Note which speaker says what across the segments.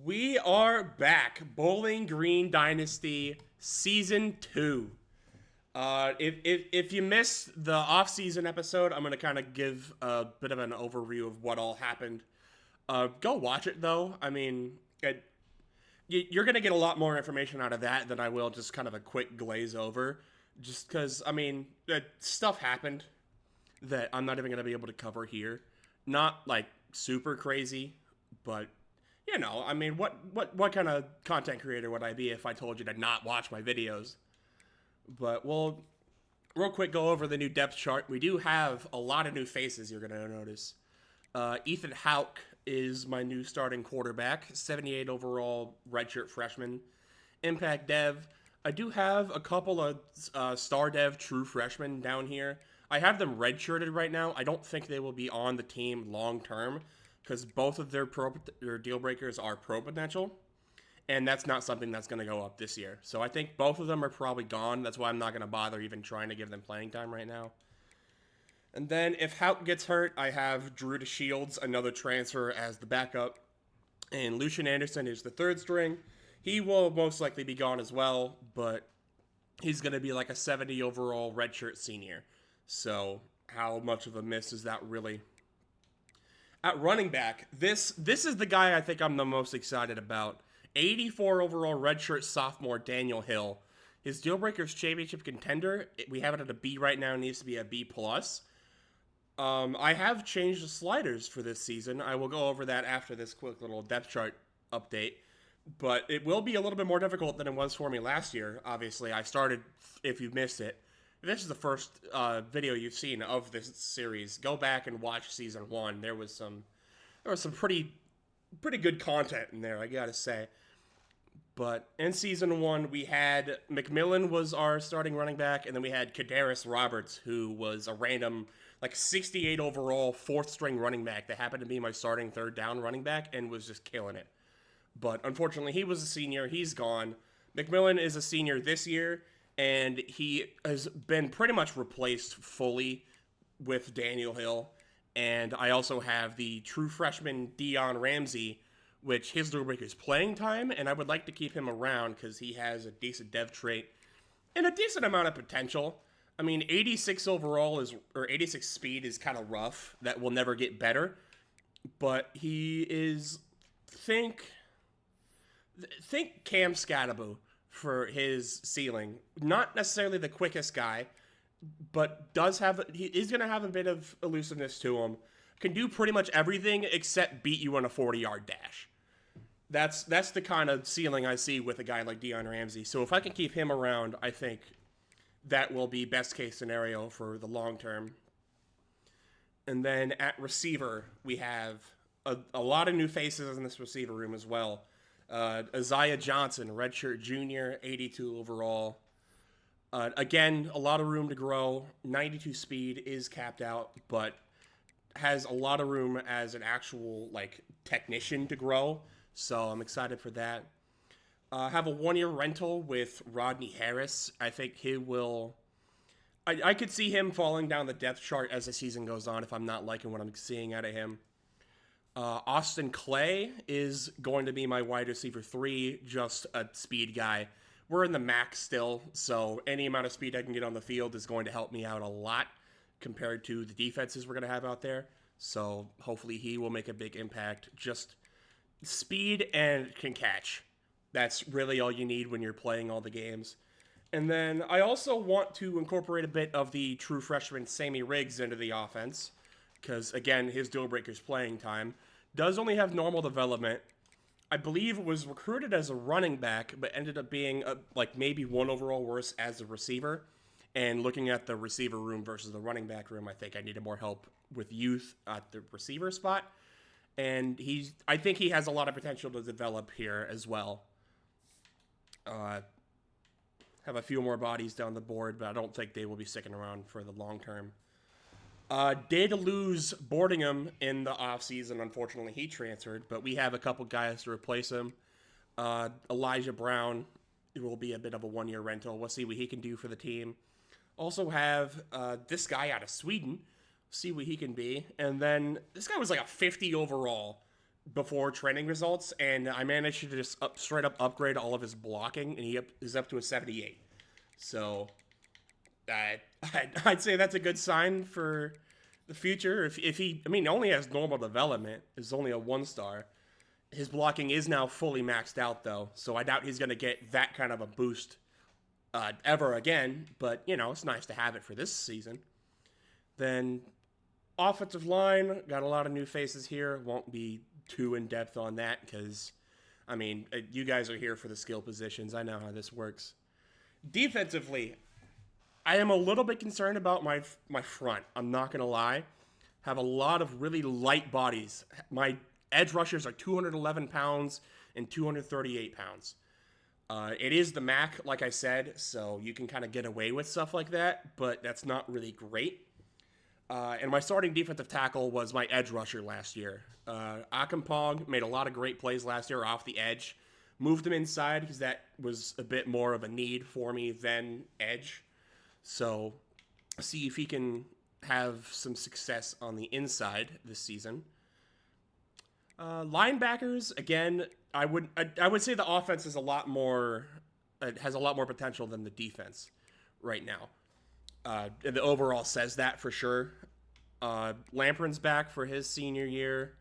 Speaker 1: We are back. Bowling Green Dynasty Season 2. If you missed the off-season episode, I'm going to kind of give a bit of an overview of what all happened. Go watch it, though. I mean, you're going to get a lot more information out of that than I will just kind of a quick glaze over. Just because, I mean, stuff happened that I'm not even going to be able to cover here. Not, like, super crazy, but I mean, what kind of content creator would I be if I told you to not watch my videos? But we'll real quick go over the new depth chart. We do have a lot of new faces you're going to notice. Ethan Houck is my new starting quarterback, 78 overall redshirt freshman. Impact Dev. I do have a couple of Star Dev true freshmen down here. I have them redshirted right now. I don't think they will be on the team long term because both of their deal breakers are pro potential, and that's not something that's going to go up this year. So I think both of them are probably gone. That's why I'm not going to bother even trying to give them playing time right now. And then if Houck gets hurt, I have Drew DeShields, another transfer, as the backup, and Lucian Anderson is the third string. He will most likely be gone as well, but he's going to be like a 70 overall redshirt senior. So how much of a miss is that really? At running back, this is the guy I think I'm the most excited about. 84 overall redshirt sophomore Daniel Hill. His deal breakers championship contender. We have it at a B right now. It needs to be a B plus. I have changed the sliders for this season. I will go over that after this quick little depth chart update. But it will be a little bit more difficult than it was for me last year. Obviously, I started, if you missed it. If this is the first video you've seen of this series, go back and watch season 1. There was some pretty good content in there, I gotta say. But in season 1, we had McMillan was our starting running back, and then we had Kadaris Roberts, who was a random, like 68 overall, fourth string running back that happened to be my starting third down running back and was just killing it. But unfortunately, he was a senior. He's gone. McMillan is a senior this year, and he has been pretty much replaced fully with Daniel Hill. And I also have the true freshman Dion Ramsey, which his deal breaker is playing time, and I would like to keep him around because he has a decent dev trait and a decent amount of potential. I mean, 86 overall or 86 speed is kind of rough. That will never get better. But he is, think Cam Scattaboo for his ceiling. Not necessarily the quickest guy, but he is going to have a bit of elusiveness to him. Can do pretty much everything except beat you on a 40-yard dash. That's the kind of ceiling I see with a guy like Dion Ramsey. So if I can keep him around, I think that will be best case scenario for the long term. And then at receiver, we have a lot of new faces in this receiver room as well. Isaiah Johnson, redshirt junior, 82 overall. Again, a lot of room to grow. 92 speed is capped out, but has a lot of room as an actual technician to grow. So I'm excited for that. Have a 1-year rental with Rodney Harris. I think he will. I could see him falling down the depth chart as the season goes on if I'm not liking what I'm seeing out of him. Austin Clay is going to be my wide receiver 3, just a speed guy. We're in the max still, so any amount of speed I can get on the field is going to help me out a lot compared to the defenses we're going to have out there. So hopefully he will make a big impact. Just speed and can catch. That's really all you need when you're playing all the games. And then I also want to incorporate a bit of the true freshman Sammy Riggs into the offense. Because, again, his deal breaker's playing time. Does only have normal development. I believe was recruited as a running back, but ended up being maybe 1 overall worse as a receiver. And looking at the receiver room versus the running back room, I think I needed more help with youth at the receiver spot. And I think he has a lot of potential to develop here as well. Have a few more bodies down the board, but I don't think they will be sticking around for the long term. Did lose Boardingham in the offseason. Unfortunately, he transferred, but we have a couple guys to replace him. Elijah Brown will be a bit of a 1-year rental. We'll see what he can do for the team. Also have this guy out of Sweden. See what he can be. And then this guy was like a 50 overall. before training results, and I managed to just straight up upgrade all of his blocking, and he is up to a 78. So I'd say that's a good sign for the future. If he, I mean, only has normal development, is only a 1-star. His blocking is now fully maxed out, though, so I doubt he's going to get that kind of a boost ever again. But, you know, it's nice to have it for this season. Then, offensive line, got a lot of new faces here. Won't be too in-depth on that because, I mean, you guys are here for the skill positions. I know how this works. Defensively, I am a little bit concerned about my front. I'm not going to lie. Have a lot of really light bodies. My edge rushers are 211 pounds and 238 pounds. It is the MAC, like I said, so you can kind of get away with stuff like that, but that's not really great. And my starting defensive tackle was my edge rusher last year. Akampong made a lot of great plays last year off the edge. Moved him inside because that was a bit more of a need for me than edge. So, see if he can have some success on the inside this season. Linebackers, again, I would say the offense is a lot more has a lot more potential than the defense right now. And the overall says that for sure. Lamprin's back for his senior year.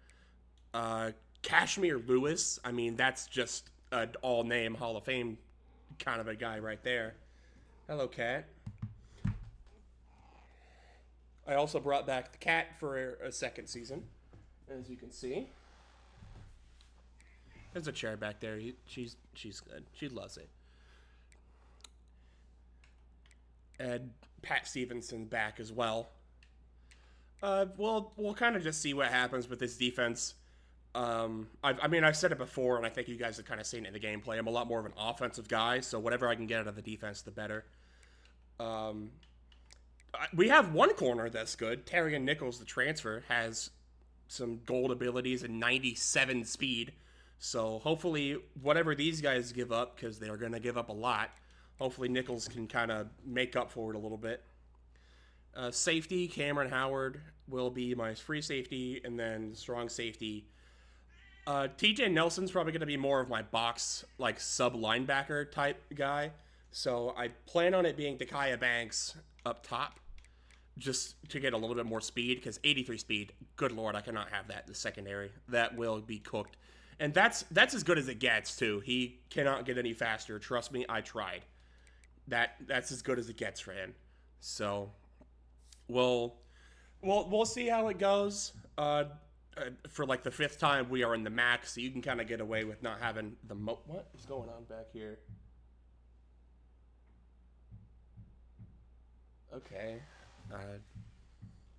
Speaker 1: Kashmir Lewis, I mean, that's just an all-name Hall of Fame kind of a guy right there. Hello, Cat. I also brought back the cat for a second season, as you can see. There's a chair back there. She's good. She loves it. And Pat Stevenson back as well. We'll kind of just see what happens with this defense. I've said it before, and I think you guys have kind of seen it in the gameplay. I'm a lot more of an offensive guy, so whatever I can get out of the defense, the better. We have one corner that's good. Terrian Nichols, the transfer, has some gold abilities and 97 speed. So hopefully, whatever these guys give up, because they're going to give up a lot, hopefully Nichols can kind of make up for it a little bit. Safety, Cameron Howard will be my free safety, and then strong safety. TJ Nelson's probably going to be more of my box, like sub-linebacker type guy. So I plan on it being Takaya Banks up top, just to get a little bit more speed, because 83 speed, good lord, I cannot have that in the secondary. That will be cooked. And that's as good as it gets, too. He cannot get any faster. Trust me, I tried. That's as good as it gets for him. So we'll see how it goes. For like the 5th time, we are in the MAC, so you can kind of get away with not having the what is going on back here? Okay.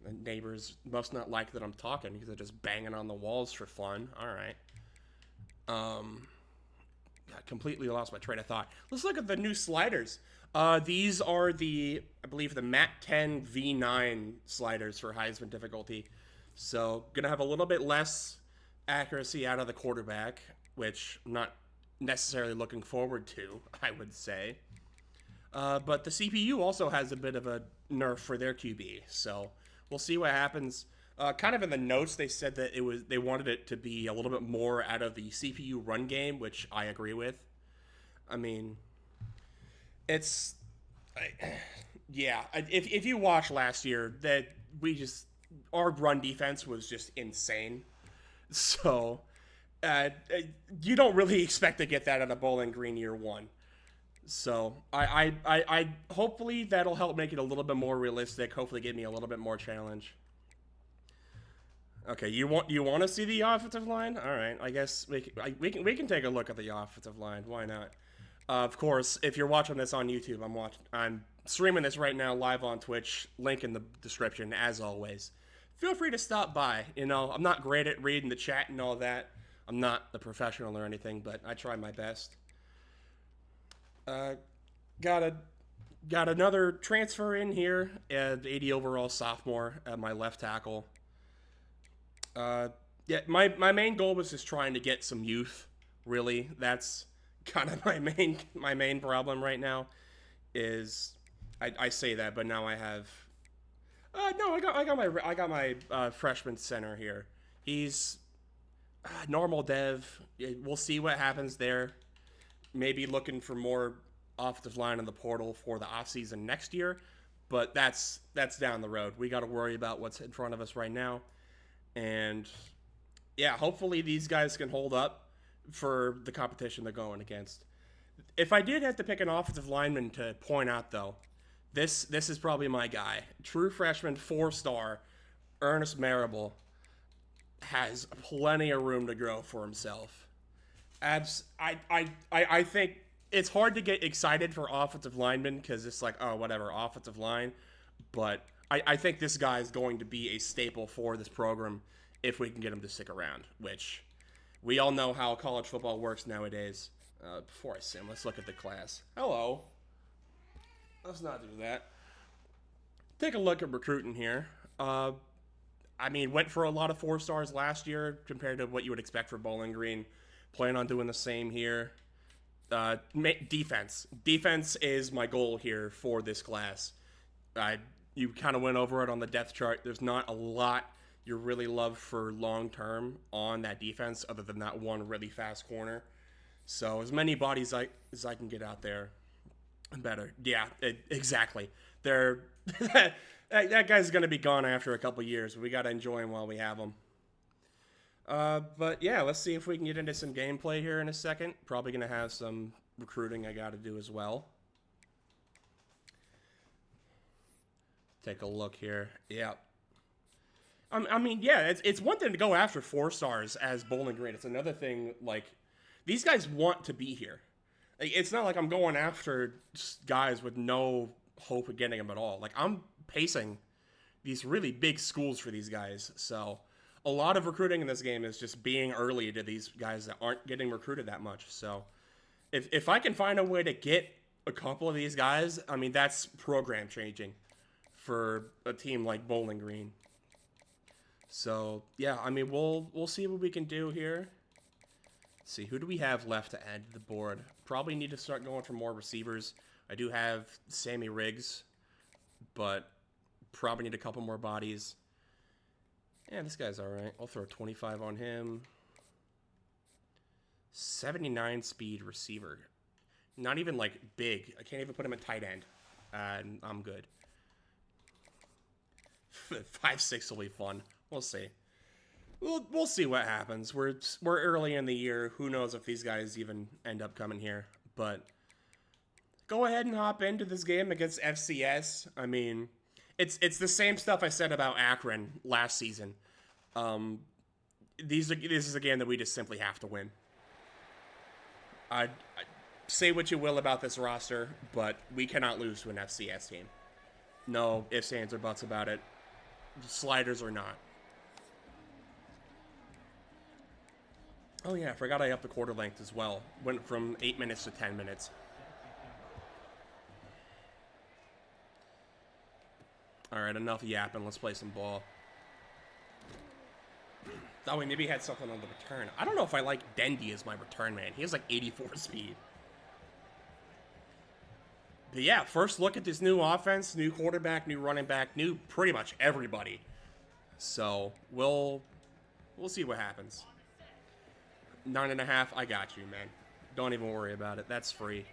Speaker 1: The neighbors must not like that I'm talking because they're just banging on the walls for fun. All right. I completely lost my train of thought. Let's look at the new sliders. These are I believe the MAT 10 V9 sliders for Heisman difficulty. So, gonna have a little bit less accuracy out of the quarterback, which I'm not necessarily looking forward to, I would say. But the CPU also has a bit of a nerf for their QB, so we'll see what happens. Kind of in the notes, they said that they wanted it to be a little bit more out of the CPU run game, which I agree with. I mean, if you watch last year, that our run defense was just insane. So you don't really expect to get that at a Bowling Green year one. So I hopefully that'll help make it a little bit more realistic. Hopefully, give me a little bit more challenge. Okay, you want to see the offensive line? All right, I guess we can take a look at the offensive line. Why not? Of course, if you're watching this on YouTube, I'm streaming this right now live on Twitch. Link in the description, as always. Feel free to stop by. You know, I'm not great at reading the chat and all that. I'm not a professional or anything, but I try my best. Got another transfer in here, 80 overall sophomore at my left tackle. My main goal was just trying to get some youth. Really, that's kind of my main problem right now. Is I say that, but now I have. No, I got my freshman center here. He's Normal dev. We'll see what happens there. Maybe looking for more offensive line in the portal for the offseason next year, but that's down the road. We got to worry about what's in front of us right now. And yeah, hopefully these guys can hold up for the competition they're going against. If I did have to pick an offensive lineman to point out, though, this is probably my guy. True freshman, 4-star, Ernest Marable has plenty of room to grow for himself. I think it's hard to get excited for offensive linemen because it's like, oh, whatever, offensive line. But I think this guy is going to be a staple for this program if we can get him to stick around, which we all know how college football works nowadays. Before I sim, let's look at the class. Hello. Let's not do that. Take a look at recruiting here. Went for a lot of 4-stars last year compared to what you would expect for Bowling Green. Plan on doing the same here. Defense. Defense is my goal here for this class. You kind of went over it on the depth chart. There's not a lot you really love for long term on that defense other than that one really fast corner. So as many bodies as I can get out there, better. Yeah, exactly. That guy's going to be gone after a couple years. We got to enjoy him while we have him. But yeah, let's see if we can get into some gameplay here in a second. Probably going to have some recruiting I got to do as well. Take a look here. Yeah. It's one thing to go after 4-stars as Bowling Green. It's another thing, like, these guys want to be here. It's not like I'm going after guys with no hope of getting them at all. Like, I'm pacing these really big schools for these guys. So a lot of recruiting in this game is just being early to these guys that aren't getting recruited that much. So if I can find a way to get a couple of these guys, that's program changing for a team like Bowling Green. So yeah, we'll see what we can do here. Let's see, who do we have left to add to the board? Probably need to start going for more receivers. I do have Sammy Riggs, but probably need a couple more bodies. Yeah, this guy's all right. I'll throw 25 on him. 79 speed receiver. Not even, like, big. I can't even put him at tight end. I'm good. 5'6" will be fun. We'll see. We'll see what happens. We're early in the year. Who knows if these guys even end up coming here. But go ahead and hop into this game against FCS. It's the same stuff I said about Akron last season. This is a game that we just simply have to win. I say what you will about this roster, but we cannot lose to an FCS team. No ifs, ands, or buts about it. Sliders or not. Oh yeah, I forgot I upped the quarter length as well. Went from 8 minutes to 10 minutes. Alright, enough yapping. Let's play some ball. That way, maybe he had something on the return. I don't know if I like Dendy as my return man. He has like 84 speed. But yeah, first look at this new offense, new quarterback, new running back, new pretty much everybody. So we'll see what happens. 9.5, I got you, man. Don't even worry about it. That's free.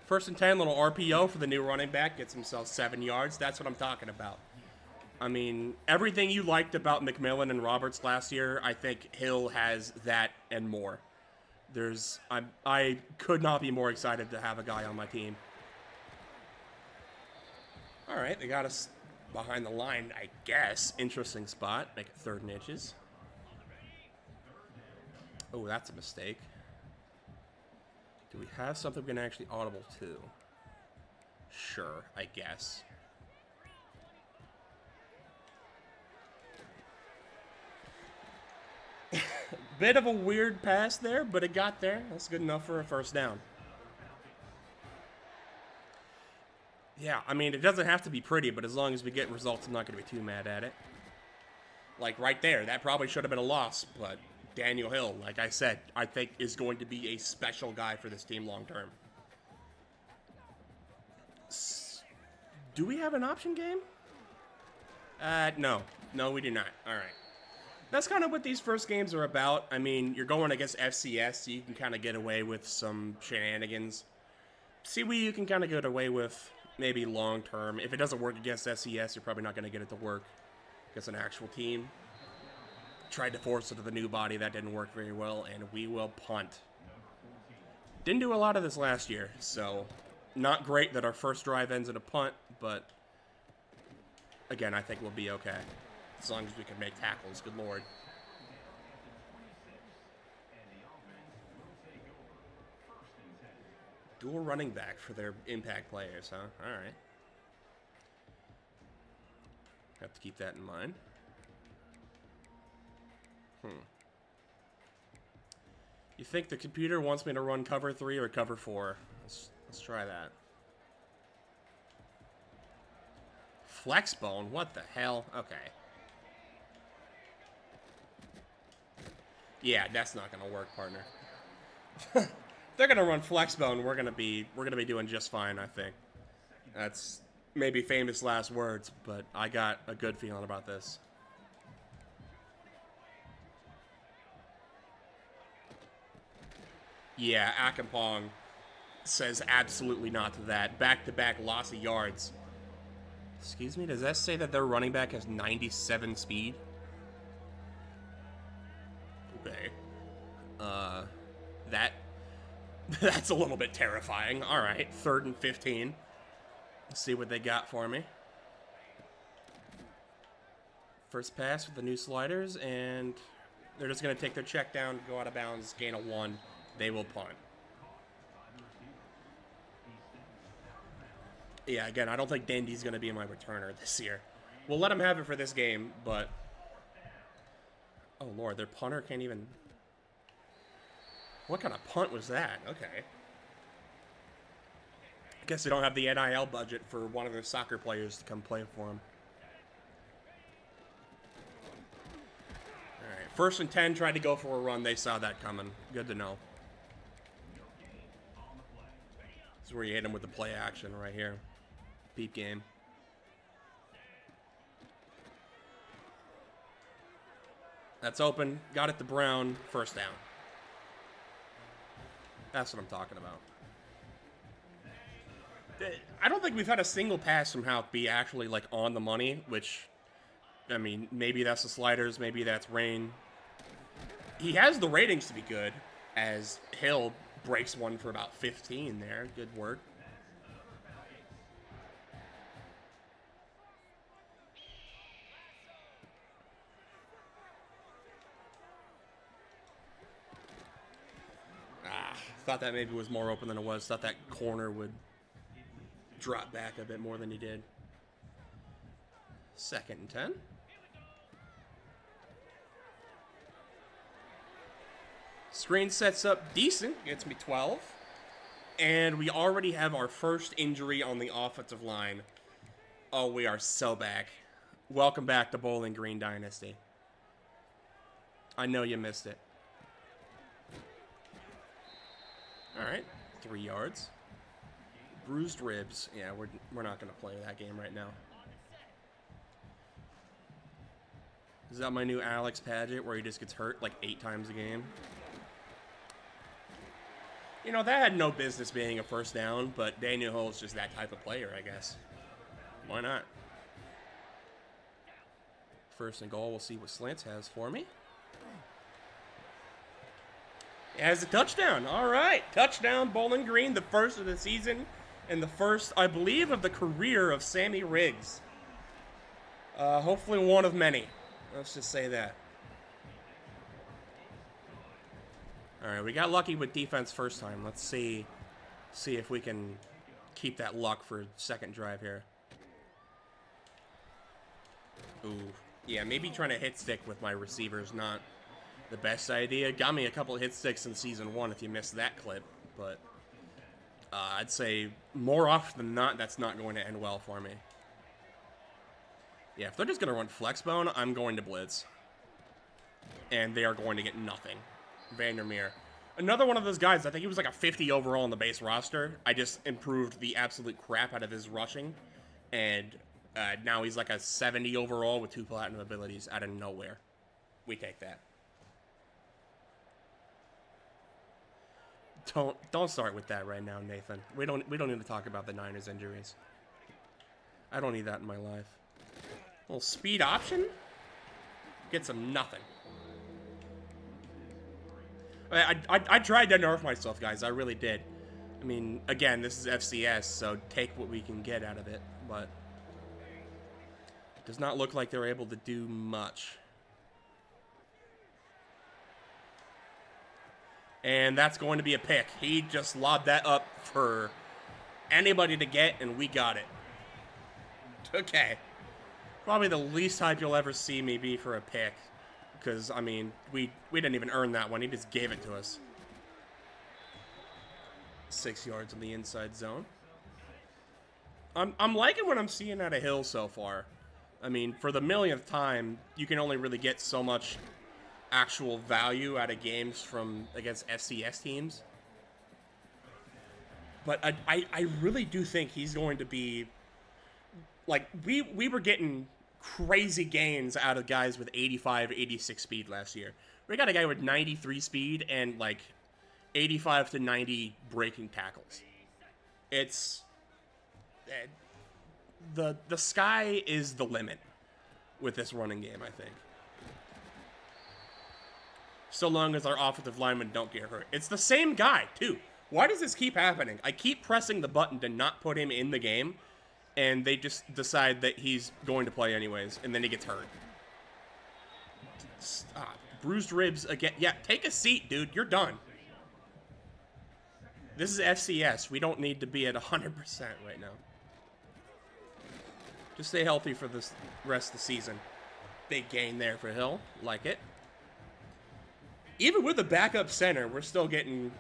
Speaker 1: 1st and 10, little RPO for the new running back. Gets himself 7 yards. That's what I'm talking about. Everything you liked about McMillan and Roberts last year, I think Hill has that and more. I could not be more excited to have a guy on my team. All right, they got us behind the line, I guess. Interesting spot. Make it 3rd and inches. Oh, that's a mistake. Do we have something we can actually audible to? Sure, I guess. Bit of a weird pass there, but it got there. That's good enough for a 1st down. Yeah, it doesn't have to be pretty, but as long as we get results, I'm not going to be too mad at it. Like right there, that probably should have been a loss, but Daniel Hill, like I said, I think is going to be a special guy for this team long term. Do we have an option game? No. No, we do not. All right. That's kind of what these first games are about. I mean, you're going against FCS, so you can kind of get away with some shenanigans. CWE you can kind of get away with maybe long term. If it doesn't work against SCS, you're probably not going to get it to work against an actual team. Tried to force it to the new body. That didn't work very well, and we will punt. Didn't do a lot of this last year, so not great that our first drive ends in a punt, but again, I think we'll be okay. As long as we can make tackles, good lord. Dual running back for their impact players, huh? Alright. Have to keep that in mind. You think the computer wants me to run cover 3 or cover 4? Let's try that. Flexbone? What the hell? Okay. Yeah, that's not gonna work, partner. They're gonna run Flexbone. We're gonna be doing just fine, I think. That's maybe famous last words, but I got a good feeling about this. Yeah, Akampong says absolutely not to that. Back-to-back loss of yards. Excuse me, does that say that their running back has 97 speed? Okay. That's a little bit terrifying. Alright, 3rd and 15. Let's see what they got for me. First pass with the new sliders, and they're just going to take their check down, go out of bounds, gain a 1. They will punt. Yeah, again, I don't think Dandy's going to be my returner this year. We'll let him have it for this game, but... Oh, Lord, their punter can't even... What kind of punt was that? Okay. I guess they don't have the NIL budget for one of their soccer players to come play for them. Alright, 1st and 10, tried to go for a run. They saw that coming. Good to know. This is where you hit him with the play action right here. Peep game. That's open. Got it to Brown. 1st down. That's what I'm talking about. I don't think we've had a single pass from Houck be actually, like, on the money, which, I mean, maybe that's the sliders, maybe that's rain. He has the ratings to be good, as Hill breaks one for about 15 there. Good work. Thought that maybe was more open than it was. Thought that corner would drop back a bit more than he did. 2nd and 10. Screen sets up decent. Gets me 12. And we already have our first injury on the offensive line. Oh, we are so back. Welcome back to Bowling Green Dynasty. I know you missed it. Alright, 3 yards. Bruised ribs. Yeah, we're not going to play that game right now. Is that my new Alex Padgett where he just gets hurt like 8 times a game? You know, that had no business being a 1st down, but Daniel Hull's just that type of player, I guess. Why not? 1st and goal, we'll see what Slants has for me. It has a touchdown. All right. Touchdown, Bowling Green, the 1st of the season, and the 1st, I believe, of the career of Sammy Riggs. Hopefully one of many. Let's just say that. All right, we got lucky with defense 1st time. Let's see if we can keep that luck for 2nd drive here. Ooh. Yeah, maybe trying to hit stick with my receivers, not the best idea. Got me a couple of hit sticks in season 1 if you missed that clip, but I'd say more often than not, that's not going to end well for me. Yeah, if they're just going to run Flexbone, I'm going to blitz. And they are going to get nothing. Vandermeer. Another one of those guys, I think he was like a 50 overall on the base roster. I just improved the absolute crap out of his rushing. And now he's like a 70 overall with 2 platinum abilities out of nowhere. We take that. Don't start with that right now, Nathan. We don't need to talk about the Niners injuries. I don't need that in my life. A little speed option gets him nothing. I tried to nerf myself, guys. I really did. I mean, again, this is FCS, so take what we can get out of it, but it does not look like they're able to do much. And that's going to be a pick. He just lobbed that up for anybody to get, and we got it. Okay. Probably the least hype you'll ever see me be for a pick. Because, I mean, we didn't even earn that one. He just gave it to us. 6 yards in the inside zone. I'm liking what I'm seeing out of Hill so far. I mean, for the millionth time, you can only really get so much actual value out of games from against FCS teams. But I really do think he's going to be... Like, we were getting crazy gains out of guys with 85, 86 speed last year. We got a guy with 93 speed and, like, 85 to 90 breaking tackles. It's... The sky is the limit with this running game, I think. So long as our offensive linemen don't get hurt. It's the same guy, too. Why does this keep happening? I keep pressing the button to not put him in the game, and they just decide that he's going to play anyways, and then he gets hurt. Stop. Bruised ribs again. Yeah, take a seat, dude. You're done. This is FCS. We don't need to be at 100% right now. Just stay healthy for the rest of the season. Big gain there for Hill. Like it. Even with the backup center, we're still getting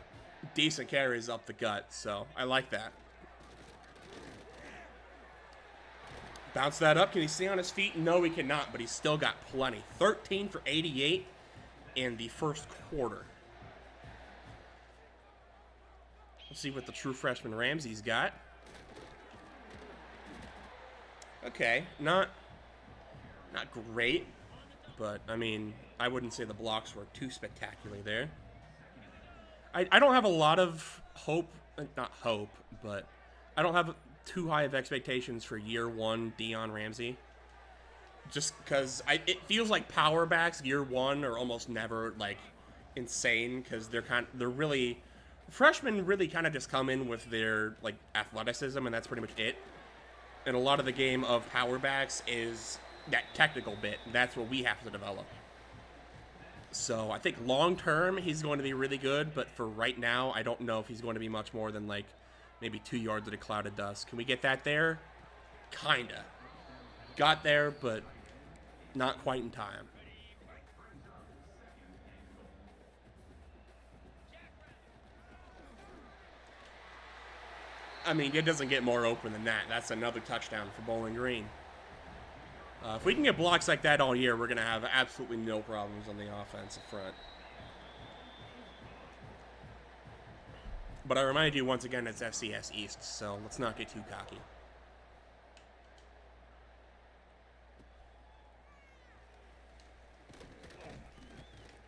Speaker 1: decent carries up the gut, so I like that. Bounce that up. Can he stay on his feet? No, he cannot, but he's still got plenty. 13 for 88 in the first quarter. Let's see what the true freshman Ramsey's got. Okay, not great, but, I mean, I wouldn't say the blocks were too spectacular there. I don't have a lot of hope, not hope, but I don't have too high of expectations for year one Deion Ramsey. Just because it feels like power backs year one are almost never, like, insane, because they're really... Freshmen really kind of just come in with their, like, athleticism, and that's pretty much it. And a lot of the game of power backs is that technical bit. That's what we have to develop. So I think long-term, he's going to be really good. But for right now, I don't know if he's going to be much more than, like, maybe 2 yards of a cloud of dust. Can we get that there? Kinda. Got there, but not quite in time. I mean, it doesn't get more open than that. That's another touchdown for Bowling Green. If we can get blocks like that all year, we're going to have absolutely no problems on the offensive front. But I remind you, once again, it's FCS East, so let's not get too cocky.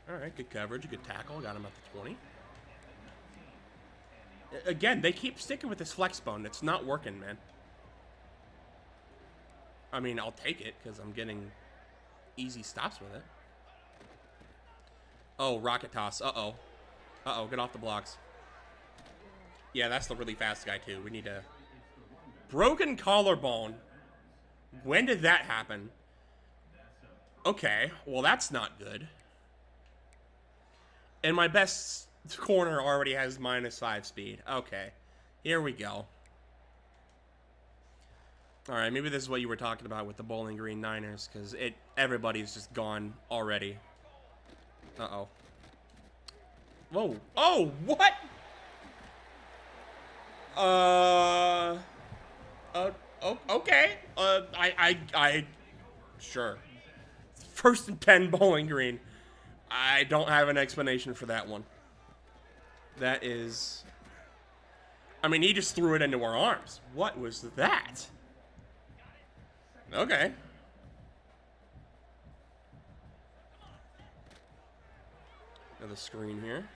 Speaker 1: All right, good coverage, good tackle. Got him at the 20. Again, they keep sticking with this flex bone. It's not working, man. I mean, I'll take it because I'm getting easy stops with it. Oh, rocket toss. Uh-oh. Uh-oh, get off the blocks. Yeah, that's the really fast guy, too. We need a... Broken collarbone. When did that happen? Okay, well, that's not good. And my best... corner already has -5 speed. Okay. Here we go. Alright, maybe this is what you were talking about with the Bowling Green Niners, because everybody's just gone already. Uh-oh. Whoa. Oh, what? Okay. Sure. First and 10 Bowling Green. I don't have an explanation for that one. That is... I mean, he just threw it into our arms. What was that? Okay. Another screen here.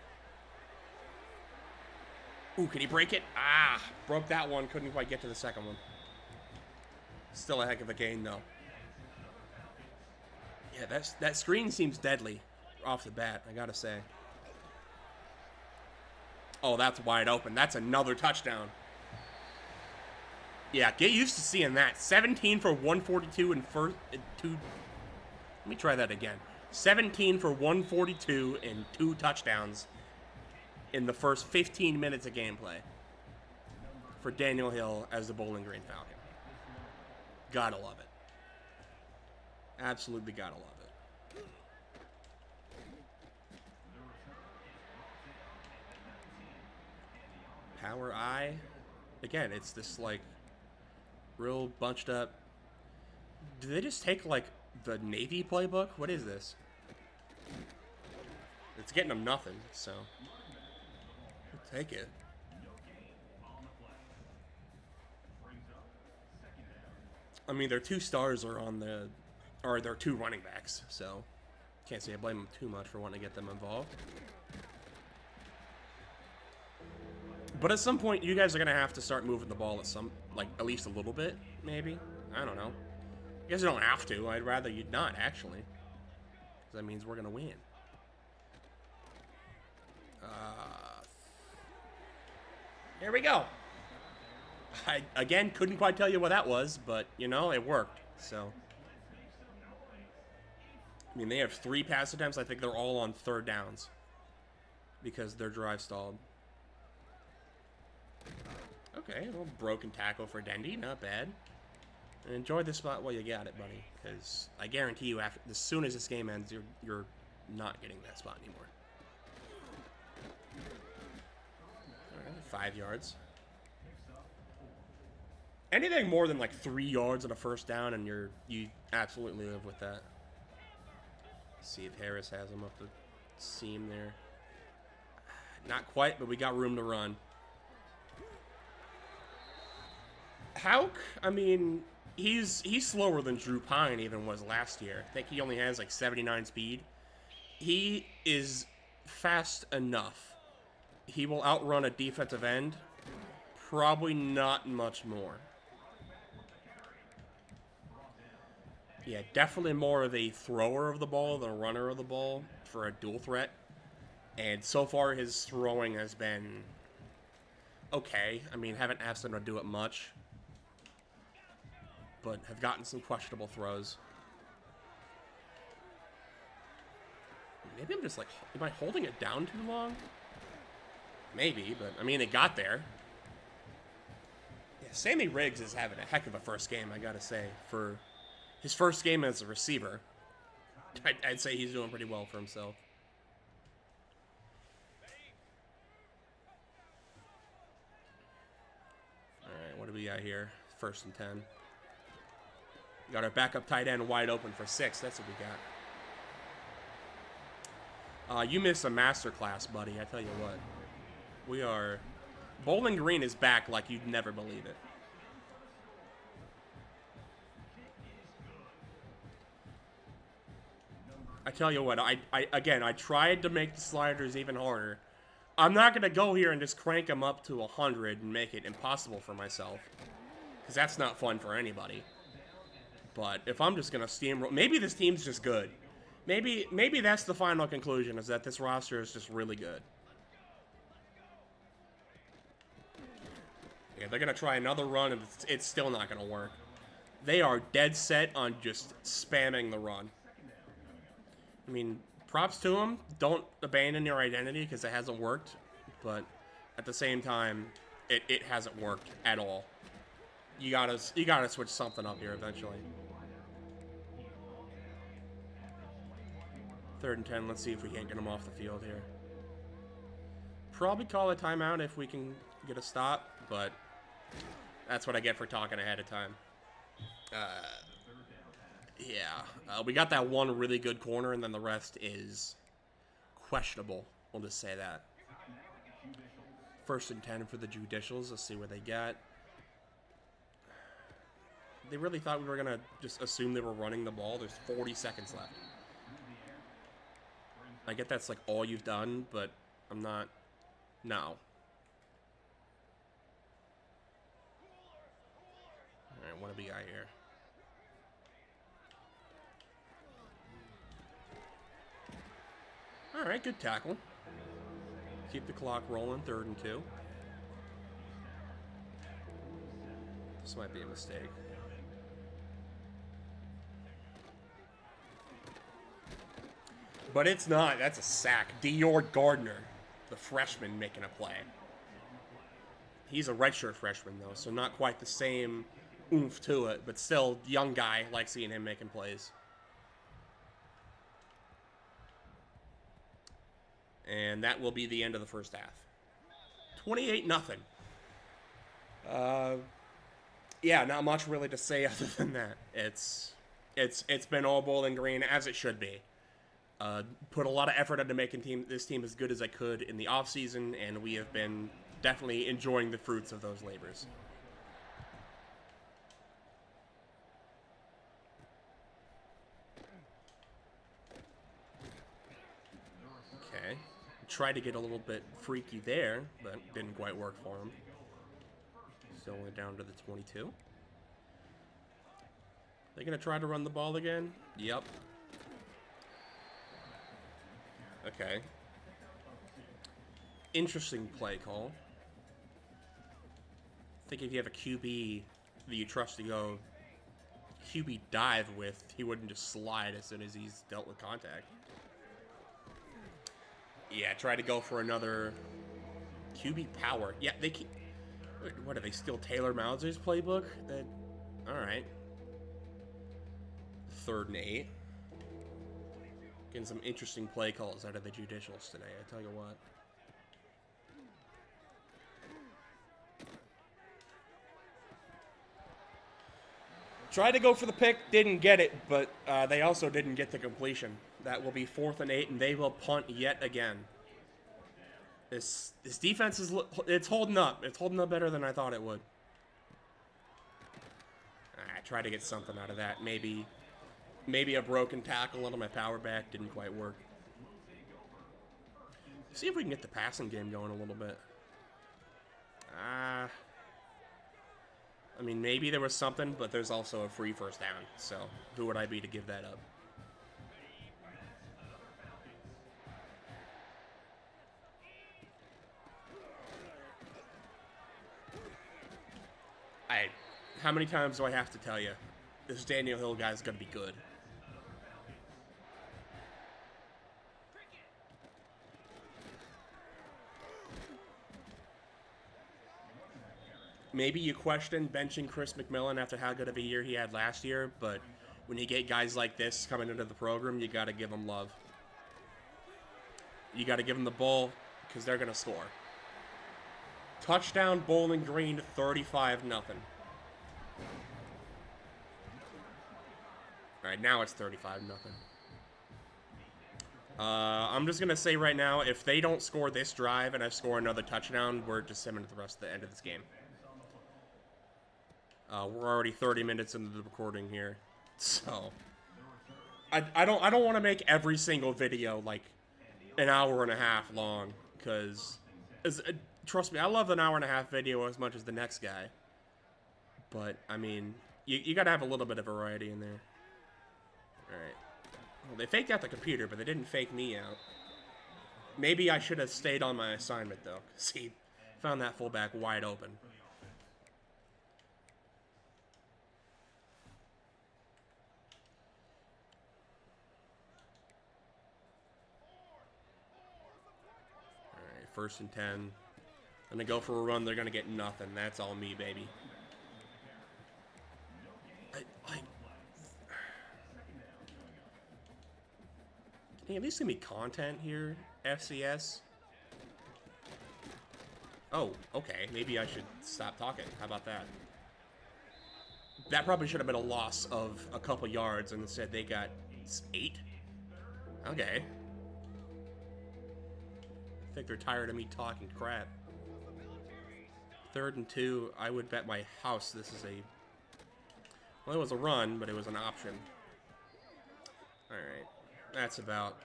Speaker 1: Ooh, can he break it? Ah, broke that one. Couldn't quite get to the second one. Still a heck of a gain, though. Yeah, that screen seems deadly off the bat, I gotta say. Oh, that's wide open. That's another touchdown. Yeah, get used to seeing that. 17 for 142 and first two. Let me try that again. 17 for 142 and 2 touchdowns in the first 15 minutes of gameplay for Daniel Hill as the Bowling Green Falcon. Gotta love it. Absolutely gotta love it. Power I. Again, it's this, like, real bunched up. Do they just take, like, the Navy playbook? What is this? It's getting them nothing, so we'll take it. I mean, their 2 stars are on the, or their 2 running backs, so can't say I blame them too much for wanting to get them involved. But at some point, you guys are gonna have to start moving the ball at least a little bit, maybe. I don't know. You guys don't have to. I'd rather you'd not, actually, because that means we're gonna win. Here we go. I, again, couldn't quite tell you what that was, but, you know, it worked, so. I mean, they have 3 pass attempts. I think they're all on 3rd downs because their drive stalled. Okay, a little broken tackle for Dendy. Not bad. And enjoy the spot while you got it, buddy, because I guarantee you, as soon as this game ends, you're not getting that spot anymore. All right, 5 yards. Anything more than like 3 yards on a first down, and you absolutely live with that. See if Harris has him up the seam there. Not quite, but we got room to run. Hauk, I mean, he's slower than Drew Pine even was last year. I think he only has like 79 speed. He is fast enough. He will outrun a defensive end. Probably not much more. Yeah, definitely more of a thrower of the ball than a runner of the ball for a dual threat. And so far, his throwing has been okay. I mean, haven't asked him to do it much, but have gotten some questionable throws. Maybe I'm just like, am I holding it down too long? Maybe, but I mean, it got there. Yeah, Sammy Riggs is having a heck of a first game, I gotta say, for his first game as a receiver. I'd say he's doing pretty well for himself. All right, what do we got here? 1st and 10. Got our backup tight end wide open for 6. That's what we got. You missed a masterclass, buddy. I tell you what. We are... Bowling Green is back like you'd never believe it. I tell you what, I tried to make the sliders even harder. I'm not going to go here and just crank them up to 100 and make it impossible for myself, because that's not fun for anybody. But if I'm just going to steamroll... Maybe this team's just good. Maybe that's the final conclusion, is that this roster is just really good. Yeah, they're going to try another run, and it's still not going to work. They are dead set on just spamming the run. I mean, props to them. Don't abandon your identity because it hasn't worked. But at the same time, it hasn't worked at all. You gotta switch something up here eventually. 3rd and 10. Let's see if we can't get them off the field here. Probably call a timeout if we can get a stop, but that's what I get for talking ahead of time. Yeah, we got that one really good corner, and then the rest is questionable. We'll just say that. 1st and 10 for the Judicials. Let's see what they got. They really thought we were going to just assume they were running the ball. There's 40 seconds left. I get that's like all you've done, but I'm not. No. Alright, what do we got here? Alright, good tackle. Keep the clock rolling, 3rd and 2. This might be a mistake. But it's not. That's a sack. Dior Gardner, the freshman, making a play. He's a redshirt freshman, though, so not quite the same oomph to it, but still, young guy. Like seeing him making plays. And that will be the end of the first half. 28-0. Yeah, not much really to say other than that. It's been all Bowling Green, as it should be. Put a lot of effort into making this team as good as I could in the offseason, and we have been definitely enjoying the fruits of those labors. Okay. Tried to get a little bit freaky there, but didn't quite work for him. Still only down to the 22. They gonna try to run the ball again? Yep. Okay. Interesting play call. I think if you have a QB that you trust to go QB dive with, he wouldn't just slide as soon as he's dealt with contact. Yeah, try to go for another QB power. Yeah, they keep... What, do they steal Taylor Mauser's playbook? Alright. 3rd and 8. Getting some interesting play calls out of the judicials today, I tell you what. Tried to go for the pick, didn't get it, but they also didn't get the completion. That will be 4th and 8, and they will punt yet again. This defense it's holding up. It's holding up better than I thought it would. I tried to get something out of that. Maybe a broken tackle onto my power back didn't quite work. See if we can get the passing game going a little bit. I mean, maybe there was something, but there's also a free first down. So who would I be to give that up? How many times do I have to tell you? This Daniel Hill guy's gonna be good. Maybe you question benching Chris McMillan after how good of a year he had last year, but when you get guys like this coming into the program, you gotta give them love. You gotta give them the ball, because they're gonna score. Touchdown Bowling Green, 35-0. Alright, now it's 35-0. I'm just going to say right now, if they don't score this drive and I score another touchdown, we're just simming to the rest of the end of this game. We're already 30 minutes into the recording here. So, I don't want to make every single video like an hour and a half long, because, trust me, I love an hour and a half video as much as the next guy. But, I mean, you got to have a little bit of variety in there. Alright. Well, they faked out the computer, but they didn't fake me out. Maybe I should have stayed on my assignment, though, because he found that fullback wide open. Alright, 1st and 10. Gonna go for a run, they're gonna get nothing. That's all me, baby. Can you at least give me content here, FCS? Oh, okay. Maybe I should stop talking. How about that? That probably should have been a loss of a couple yards, and instead they got 8. Okay. I think they're tired of me talking crap. 3rd and 2. I would bet my house this is a... Well, it was a run, but it was an option. Alright. That's about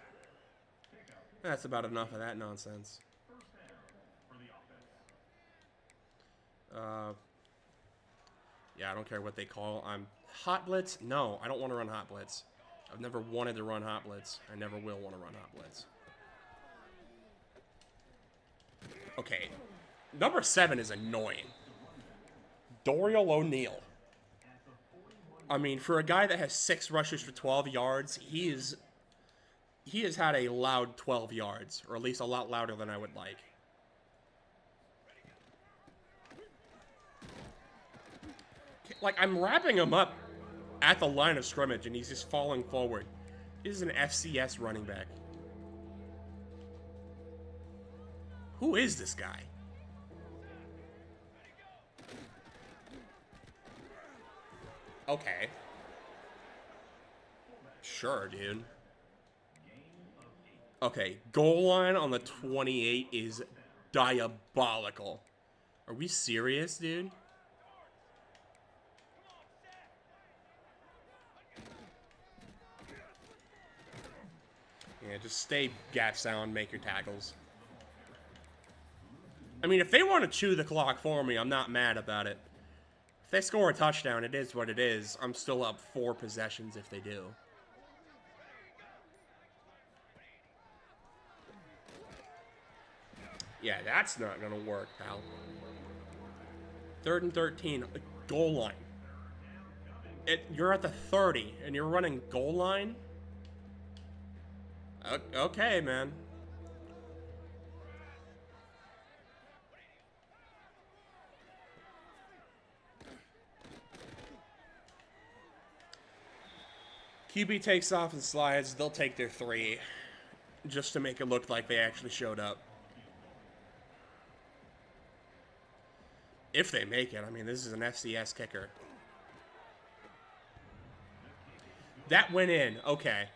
Speaker 1: That's about enough of that nonsense. Yeah, I don't care what they call. Hot Blitz? No, I don't want to run Hot Blitz. I've never wanted to run Hot Blitz. I never will want to run Hot Blitz. Okay. Number 7 is annoying. Dorial O'Neal. I mean, for a guy that has 6 rushes for 12 yards, he has had a loud 12 yards, or at least a lot louder than I would like. Like, I'm wrapping him up at the line of scrimmage, and he's just falling forward. This is an FCS running back. Who is this guy? Okay. Sure, dude. Okay, goal line on the 28 is diabolical. Are we serious, dude? Yeah, just stay gap sound, make your tackles. I mean, if they want to chew the clock for me, I'm not mad about it. If they score a touchdown, it is what it is. I'm still up 4 possessions if they do. Yeah, that's not going to work, pal. 3rd and 13, goal line. You're at the 30, and you're running goal line? Okay, man. QB takes off and slides. They'll take their 3 just to make it look like they actually showed up. If they make it. I mean, this is an FCS kicker. That went in. Okay.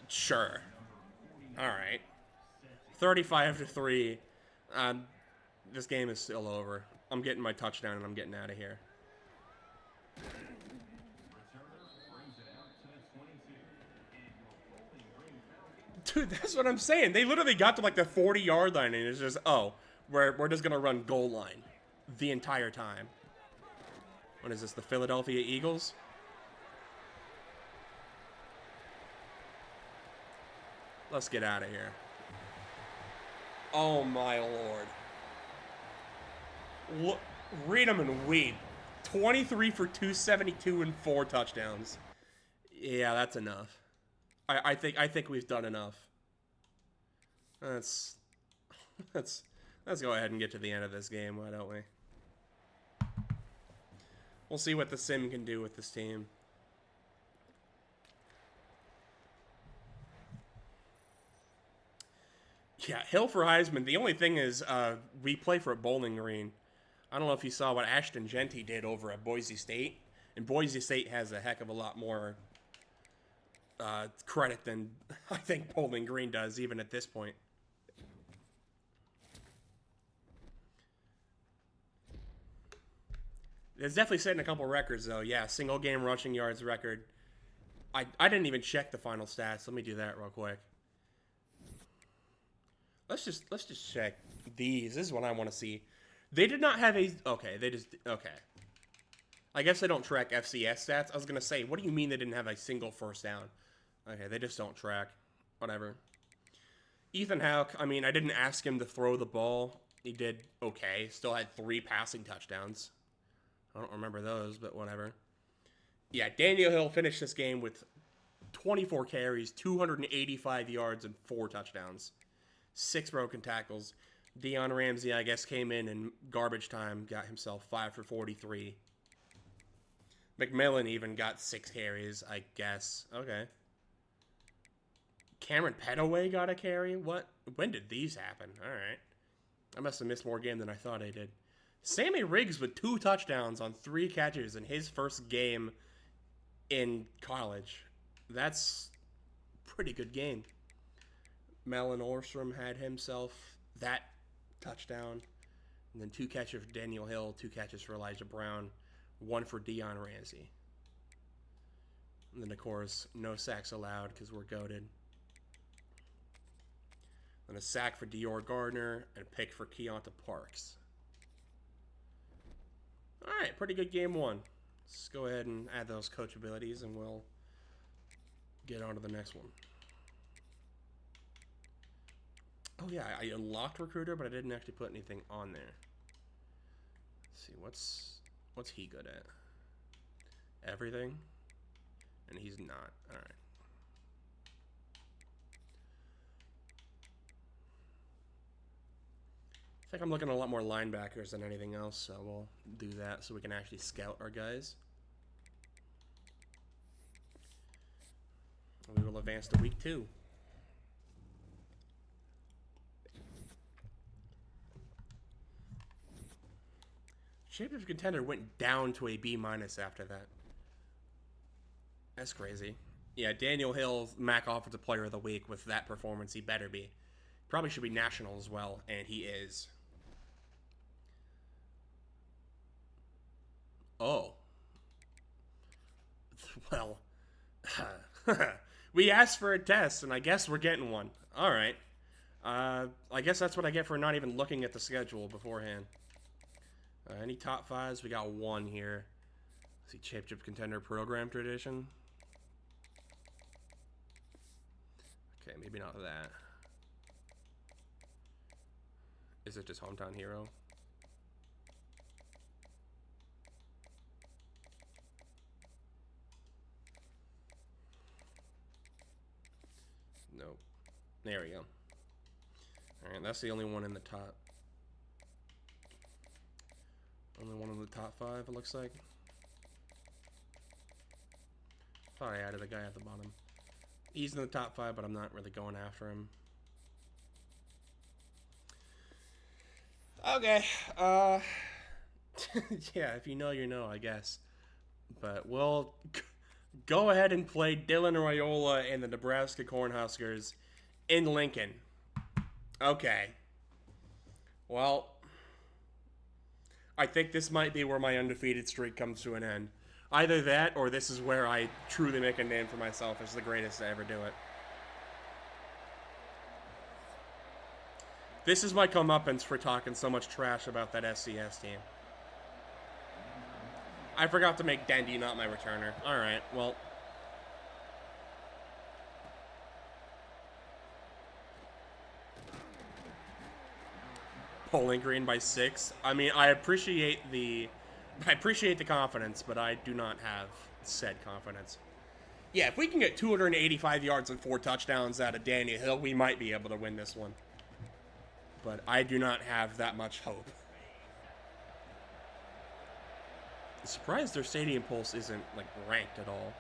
Speaker 1: Sure. All right. 35-3. This game is still over. I'm getting my touchdown and I'm getting out of here. Dude, that's what I'm saying. They literally got to like the 40-yard line and it's just, oh, we're just going to run goal line the entire time. What is this, the Philadelphia Eagles? Let's get out of here. Oh, my Lord. Look, read them and weep. 23 for 272 and 4 touchdowns. Yeah, that's enough. I think we've done enough. Let's go ahead and get to the end of this game, why don't we? We'll see what the sim can do with this team. Yeah, Hill for Heisman. The only thing is, we play for a Bowling Green. I don't know if you saw what Ashton Genty did over at Boise State. And Boise State has a heck of a lot more credit than I think Bowling Green does, even at this point. It's definitely setting a couple records, though. Yeah, single game rushing yards record. I didn't even check the final stats. Let me do that real quick. Let's just check these. This is what I want to see. They did not have a... Okay, okay. I guess they don't track FCS stats. I was going to say, what do you mean they didn't have a single first down? Okay, they just don't track. Whatever. Ethan Houck, I mean, I didn't ask him to throw the ball. He did okay. Still had 3 passing touchdowns. I don't remember those, but whatever. Yeah, Daniel Hill finished this game with 24 carries, 285 yards, and 4 touchdowns. 6 broken tackles. Deion Ramsey, I guess, came in garbage time, got himself 5 for 43. McMillan even got 6 carries, I guess. Okay. Cameron Petaway got a carry? What? When did these happen? All right. I must have missed more game than I thought I did. Sammy Riggs with 2 touchdowns on 3 catches in his first game in college. That's a pretty good game. Mellon Orstrom had himself that touchdown. And then 2 catches for Daniel Hill, 2 catches for Elijah Brown, 1 for Deion Ramsey. And then, of course, no sacks allowed because we're goated. And a sack for Dior Gardner, and a pick for Keonta Parks. Alright, pretty good game one. Let's go ahead and add those coach abilities, and we'll get on to the next one. Oh yeah, I unlocked Recruiter, but I didn't actually put anything on there. Let's see, what's he good at? Everything? And he's not. Alright. I think I'm looking at a lot more linebackers than anything else, so we'll do that so we can actually scout our guys. We will advance to week 2. Championship contender went down to a B- after that. That's crazy. Yeah, Daniel Hill, MAC Offensive Player of the Week with that performance. He better be. Probably should be national as well, and he is. Oh. Well, we asked for a test, and I guess we're getting one. All right. I guess that's what I get for not even looking at the schedule beforehand. Any top 5s? We got one here. Let's see, Championship Contender Program Tradition. Okay, maybe not that. Is it just Hometown Hero? Nope. There we go. Alright, that's the only one in the top. Only one in the top 5, it looks like. Thought I added a guy at the bottom. He's in the top 5, but I'm not really going after him. Okay. Yeah, if you know, you know, I guess. But we'll go ahead and play Dylan Raiola and the Nebraska Cornhuskers in Lincoln. Okay. Well, I think this might be where my undefeated streak comes to an end. Either that, or this is where I truly make a name for myself as the greatest to ever do it. This is my comeuppance for talking so much trash about that SCS team. I forgot to make Dendy not my returner. Alright, well. Bowling Green by 6. I mean, I appreciate the confidence, but I do not have said confidence. Yeah, if we can get 285 yards and 4 touchdowns out of Daniel Hill, we might be able to win this one. But I do not have that much hope. I'm surprised their Stadium Pulse isn't, like, ranked at all.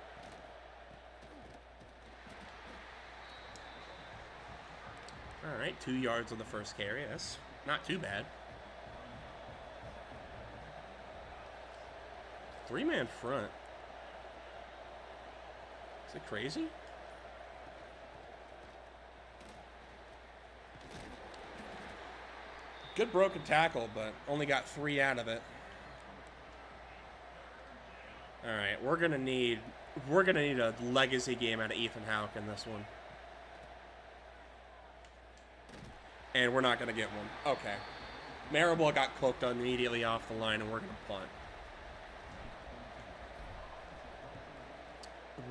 Speaker 1: Alright, 2 yards on the first carry. That's not too bad. 3-man front. Is it crazy? Good broken tackle, but only got 3 out of it. All right, we're gonna need a legacy game out of Ethan Houck in this one, and we're not gonna get one. Okay, Marable got cooked immediately off the line, and we're gonna punt.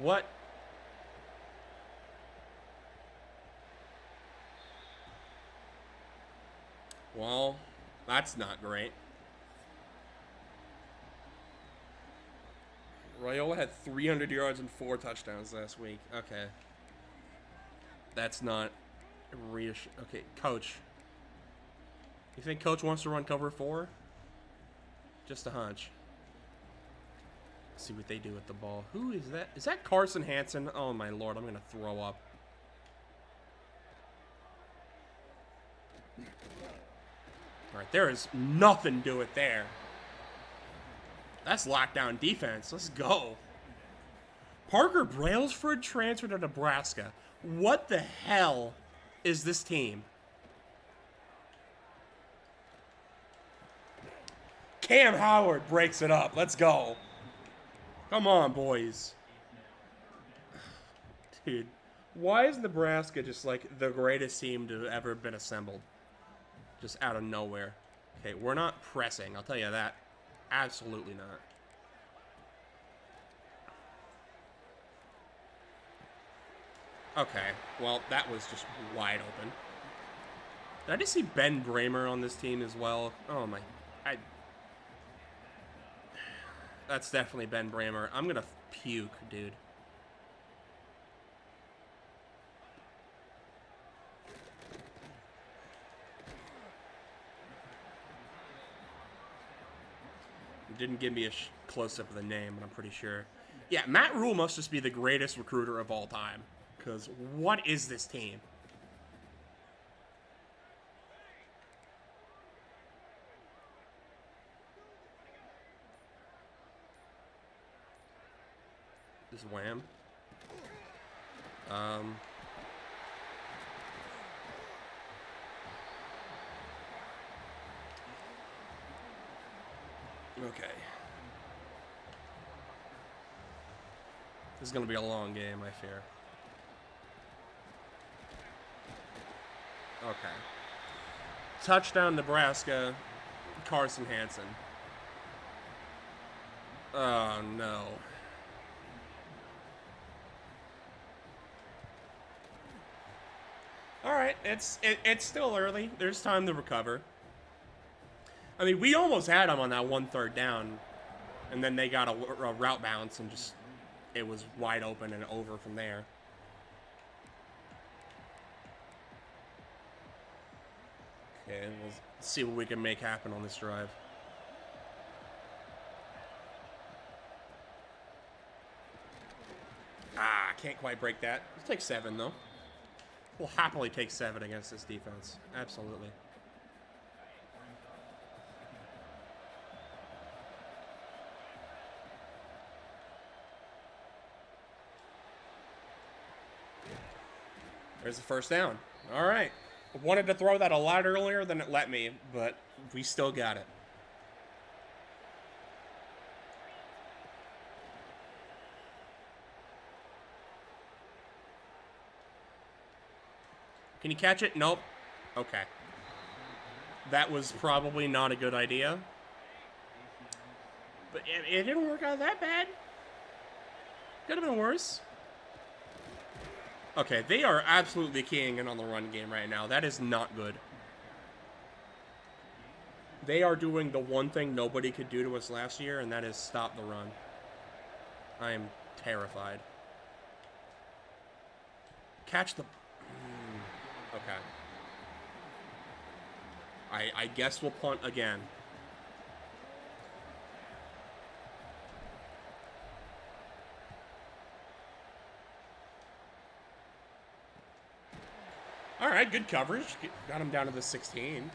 Speaker 1: What? Well, that's not great. Raiola had 300 yards and 4 touchdowns last week. Okay. That's not reassuring. Okay, Coach. You think Coach wants to run cover 4? Just a hunch. Let's see what they do with the ball. Who is that? Is that Carson Hansen? Oh, my Lord. I'm going to throw up. All right, there is nothing to it there. That's lockdown defense. Let's go. Parker Brailsford transferred to Nebraska. What the hell is this team? Cam Howard breaks it up. Let's go. Come on, boys. Dude, Why is Nebraska just like the greatest team to ever been assembled? Just out of nowhere. Okay, we're not pressing, I'll tell you that. Absolutely not. Okay, well, that was just wide open. Did I just see Ben Bramer on this team as well? Oh my... That's definitely Ben Bramer. I'm gonna puke, dude. Didn't give me a close-up of the name, but I'm pretty sure. Yeah, Matt Rule must just be the greatest recruiter of all time. Because what is this team? This Wham. Okay. This is going to be a long game, I fear. Okay. Touchdown, Nebraska. Carson Hansen. Oh, no. All right, it's still early. There's time to recover. I mean, we almost had them on that 1 3rd down, and then they got a route bounce and just it was wide open and over from there. Okay, we'll see what we can make happen on this drive. Ah, can't quite break that. Let's take 7, though. We'll happily take 7 against this defense. Absolutely. There's the first down. All right. I wanted to throw that a lot earlier than it let me, but we still got it. Can you catch it? Nope. Okay. That was probably not a good idea. But it didn't work out that bad. Could have been worse. Okay, they are absolutely keying in on the run game right now. That is not good. They are doing the one thing nobody could do to us last year, and that is stop the run. I am terrified. Catch the... Okay. I guess we'll punt again. All right, good coverage. Got him down to the 16.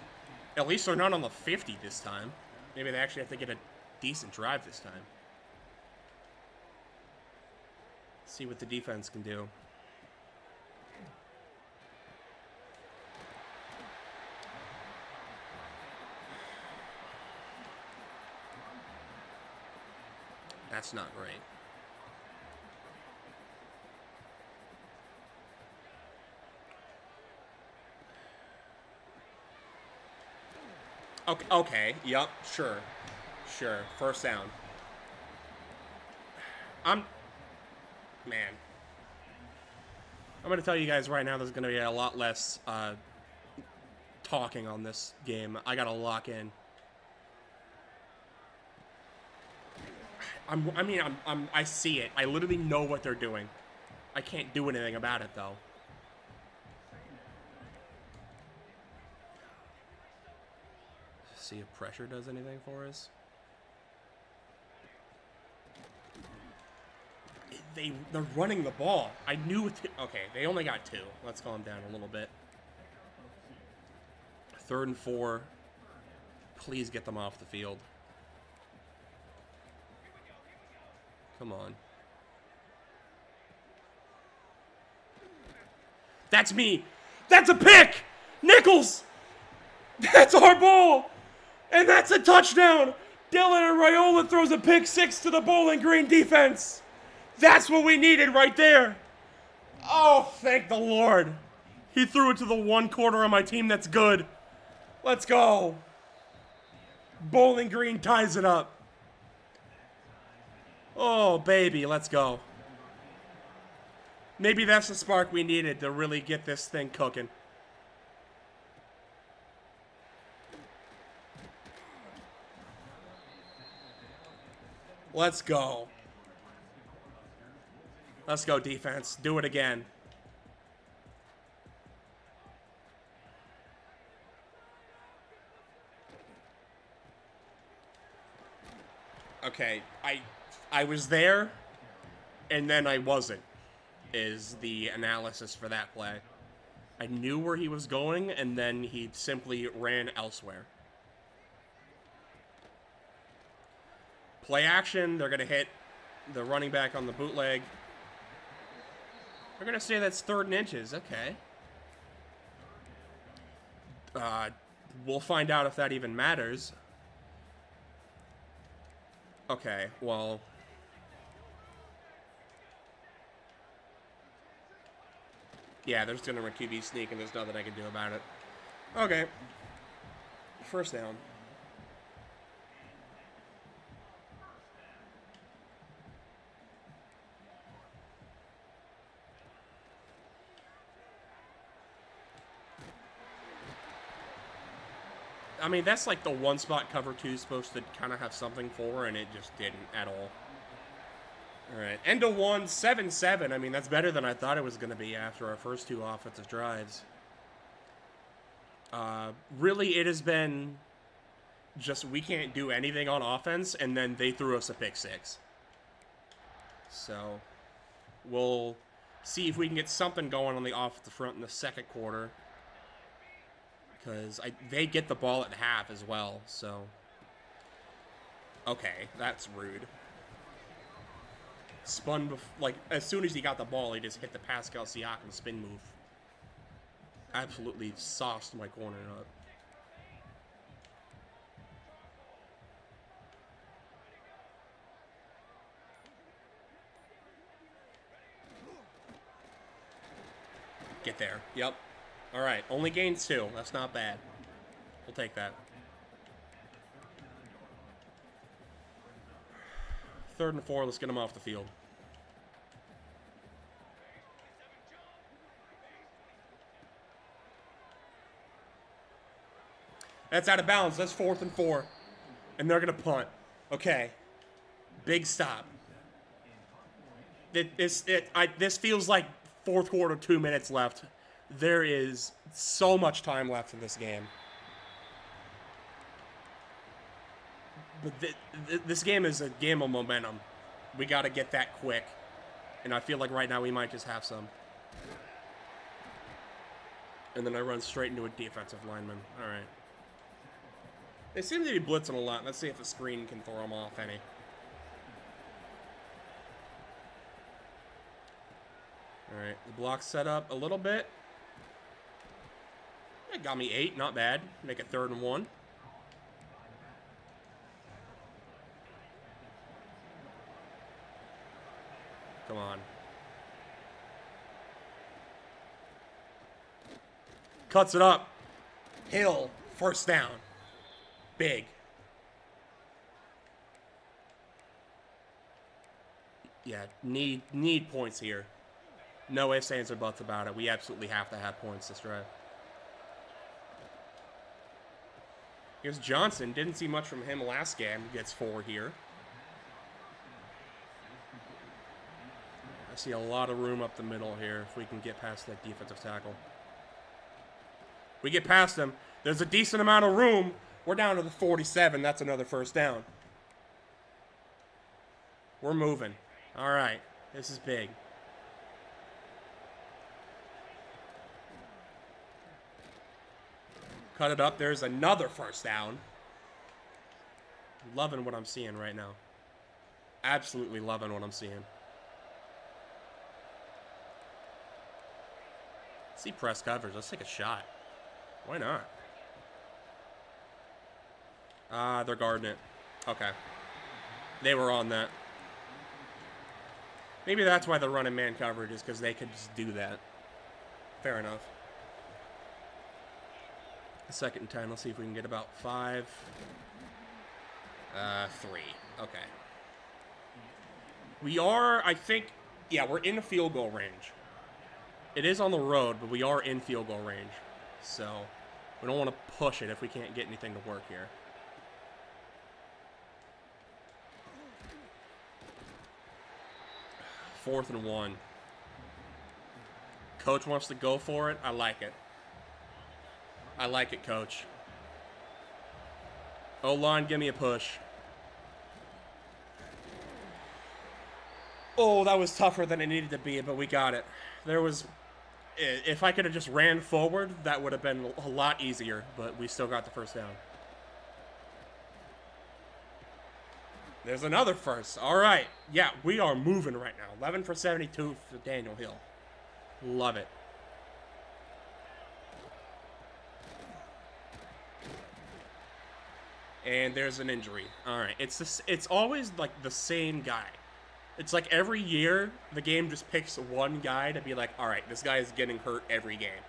Speaker 1: At least they're not on the 50 this time. Maybe they actually have to get a decent drive this time. See what the defense can do. That's not great. Okay, yep, sure. First down. Man. I'm going to tell you guys right now there's going to be a lot less talking on this game. I got to lock in. I see it. I literally know what they're doing. I can't do anything about it, though. See if pressure does anything for us. They're running the ball. I knew it. Okay, they only got 2. Let's calm down a little bit. 3rd and 4. Please get them off the field. Come on. That's me. That's a pick. Nichols. That's our ball. And that's a touchdown. Dylan Raiola throws a pick 6 to the Bowling Green defense. That's what we needed right there. Oh, thank the Lord. He threw it to the one corner of my team that's good. Let's go. Bowling Green ties it up. Oh, baby, let's go. Maybe that's the spark we needed to really get this thing cooking. Let's go. Let's go, defense. Do it again. Okay, I was there, and then I wasn't, is the analysis for that play. I knew where he was going, and then he simply ran elsewhere. Play action, they're going to hit the running back on the bootleg. They're going to say that's 3rd and inches, okay. We'll find out if that even matters. Okay, well... Yeah, there's gonna run QB sneak, and there's nothing I can do about it. Okay. 1st down. I mean, that's like the one spot cover 2 is supposed to kind of have something for, and it just didn't at all. Alright, end of 1, 7-7. I mean, that's better than I thought it was going to be after our first 2 offensive drives. Really, it has been just we can't do anything on offense, and then they threw us a pick 6. So, we'll see if we can get something going on the offensive front in the 2nd quarter. Because they get the ball at half as well, so... Okay, that's rude. Spun, like, as soon as he got the ball, he just hit the Pascal Siakam spin move. Absolutely sauced my corner up. Get there. Yep. Alright, only gains 2. That's not bad. We'll take that. 3rd and 4, let's get him off the field. That's out of bounds. That's 4th and 4. And they're going to punt. Okay. Big stop. This feels like 4th quarter, 2 minutes left. There is so much time left in this game. But this game is a game of momentum. We got to get that quick. And I feel like right now we might just have some. And then I run straight into a defensive lineman. All right. They seem to be blitzing a lot. Let's see if the screen can throw them off any. All right. The block's set up a little bit. It got me 8, not bad. Make it 3rd and 1. Come on. Cuts it up. Hill, 1st down. Big. Yeah, need points here. No ifs, ands, or buts about it. We absolutely have to have points this drive. Here's Johnson. Didn't see much from him last game. Gets 4 here. I see a lot of room up the middle here if we can get past that defensive tackle. We get past him. There's a decent amount of room. We're down to the 47. That's another 1st down. We're moving. All right. This is big. Cut it up. There's another 1st down. Loving what I'm seeing right now. Absolutely loving what I'm seeing. See press coverage. Let's take a shot. Why not? They're guarding it. Okay. They were on that. Maybe that's why they're running man coverage, is because they could just do that. Fair enough. Second and 10. Let's see if we can get about 5. 3. Okay. We are, I think, yeah, we're in field goal range. It is on the road, but we are in field goal range. So we don't want to push it if we can't get anything to work here. Fourth and 1. Coach wants to go for it. I like it. I like it, Coach. O-line, give me a push. Oh, that was tougher than it needed to be, but we got it. There was... If I could have just ran forward, that would have been a lot easier, but we still got the first down. There's another first. All right. Yeah, we are moving right now. 11 for 72 for Daniel Hill. Love it. And there's an injury. All right. It's always like the same guy. It's like every year the game just picks one guy to be like, all right, this guy is getting hurt every game.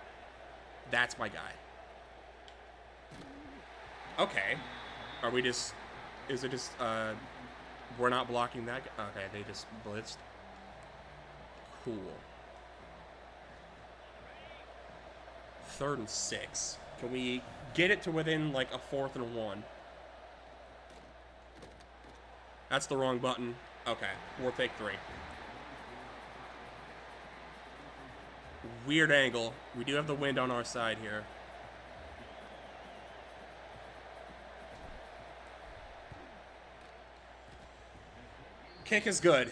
Speaker 1: That's my guy. Okay. Are we just... Is it just... We're not blocking that guy? Okay, they just blitzed. Cool. 3rd and 6. Can we get it to within like a 4th and 1? That's the wrong button. Okay, we'll take 3. Weird angle. We do have the wind on our side here. Kick is good.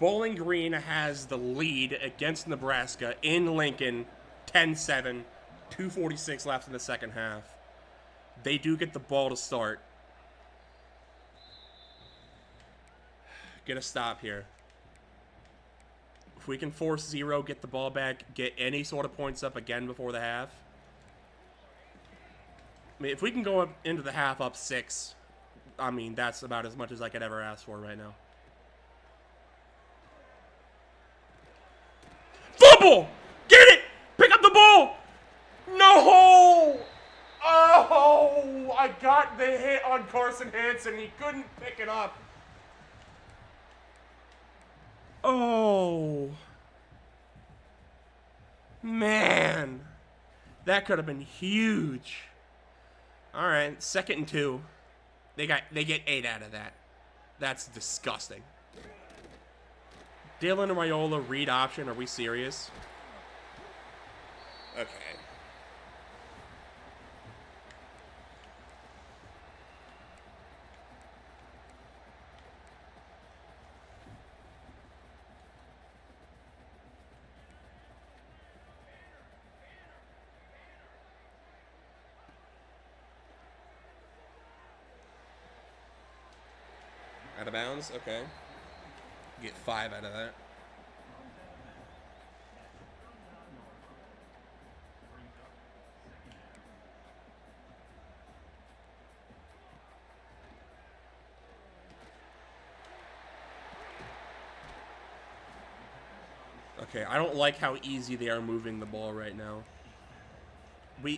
Speaker 1: Bowling Green has the lead against Nebraska in Lincoln, 10-7, 2:46 left in the second half. They do get the ball to start. Get a stop here. If we can force 0, get the ball back, get any sort of points up again before the half. I mean, if we can go up into the half up 6, I mean, that's about as much as I could ever ask for right now. Fumble! Get it! Pick up the ball! No! Oh! I got the hit on Carson Hansen. He couldn't pick it up. Oh. Man. That could have been huge. All right, 2nd and 2. They get 8 out of that. That's disgusting. Dylan Raiola, read option. Are we serious? Okay. Out of bounds? Okay. Get 5 out of that. Okay, I don't like how easy they are moving the ball right now.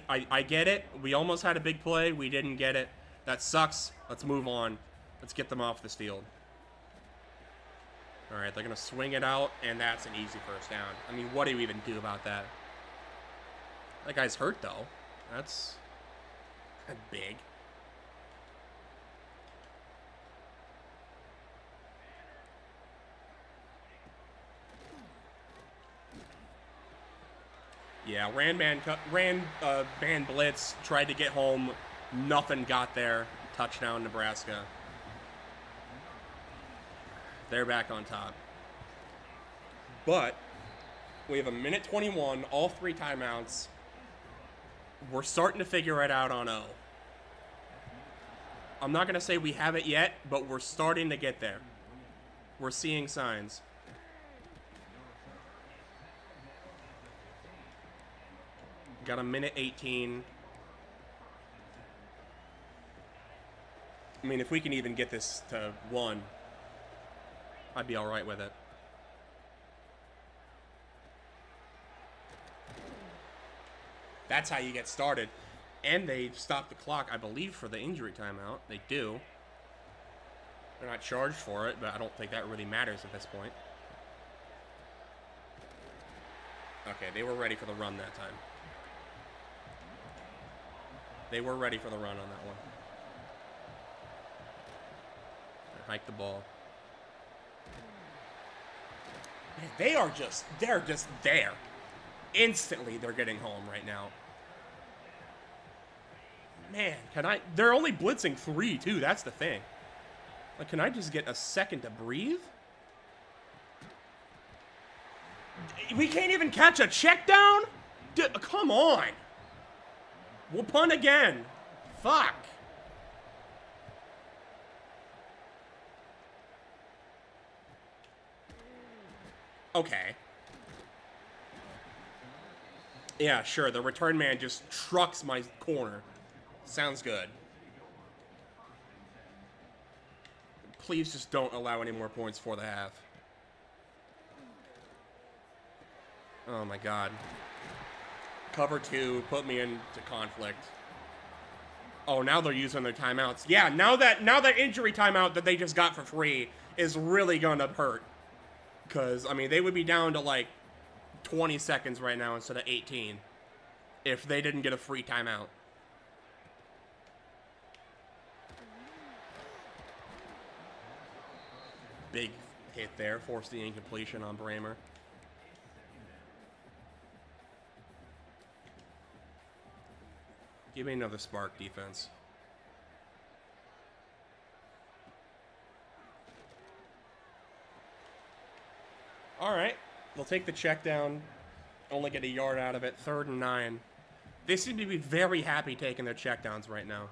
Speaker 1: I get it. We almost had a big play. We didn't get it. That sucks. Let's move on. Let's get them off this field. All right, they're going to swing it out, and that's an easy first down. I mean, what do you even do about that? That guy's hurt, though. That's big. Yeah, ran man blitz, tried to get home. Nothing got there. Touchdown, Nebraska. They're back on top. But we have a minute 21, all 3 timeouts. We're starting to figure it out on O. I'm not going to say we have it yet, but we're starting to get there. We're seeing signs. Got a minute 18. I mean, if we can even get this to 1, I'd be all right with it. That's how you get started. And they stop the clock, I believe, for the injury timeout. They do. They're not charged for it, but I don't think that really matters at this point. Okay, they were ready for the run that time. They were ready for the run on that one. Hike the ball. Man, they're just there. Instantly, they're getting home right now. Man, they're only blitzing 3, too. That's the thing. Like, can I just get a second to breathe? We can't even catch a check down? Dude, come on. We'll punt again. Fuck. Okay. Yeah, sure. The return man just trucks my corner. Sounds good. Please just don't allow any more points for the half. Oh my god. Cover 2 put me into conflict. Oh, now they're using their timeouts. Yeah, now that injury timeout that they just got for free is really gonna hurt. Because, I mean, they would be down to like 20 seconds right now instead of 18 if they didn't get a free timeout. Big hit there, forced the incompletion on Bramer. Give me another spark defense. All right. They'll take the check down. Only get a yard out of it. 3rd and 9. They seem to be very happy taking their checkdowns right now.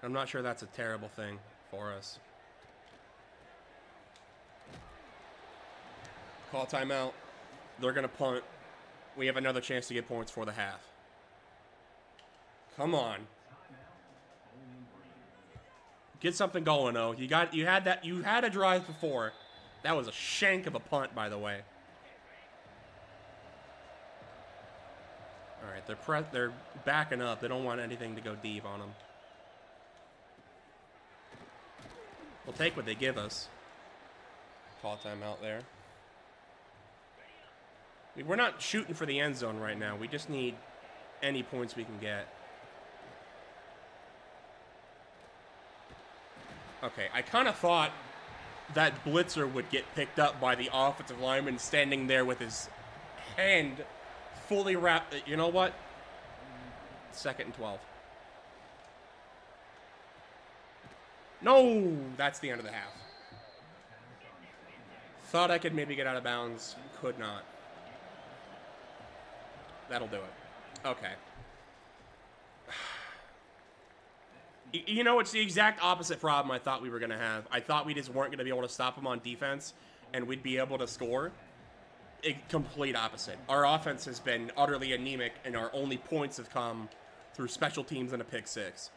Speaker 1: I'm not sure that's a terrible thing for us. Call timeout. They're going to punt. We have another chance to get points for the half. Come on. Get something going, though. You had a drive before. That was a shank of a punt, by the way. All right, they're backing up. They don't want anything to go deep on them. We'll take what they give us. Call timeout there. I mean, we're not shooting for the end zone right now. We just need any points we can get. Okay, I kind of thought that blitzer would get picked up by the offensive lineman standing there with his hand fully wrapped. You know what? 2nd and 12. No! That's the end of the half. Thought I could maybe get out of bounds. Could not. That'll do it. Okay. You know, it's the exact opposite problem I thought we were going to have. I thought we just weren't going to be able to stop them on defense, and we'd be able to score. A complete opposite. Our offense has been utterly anemic, and our only points have come through special teams and a pick 6.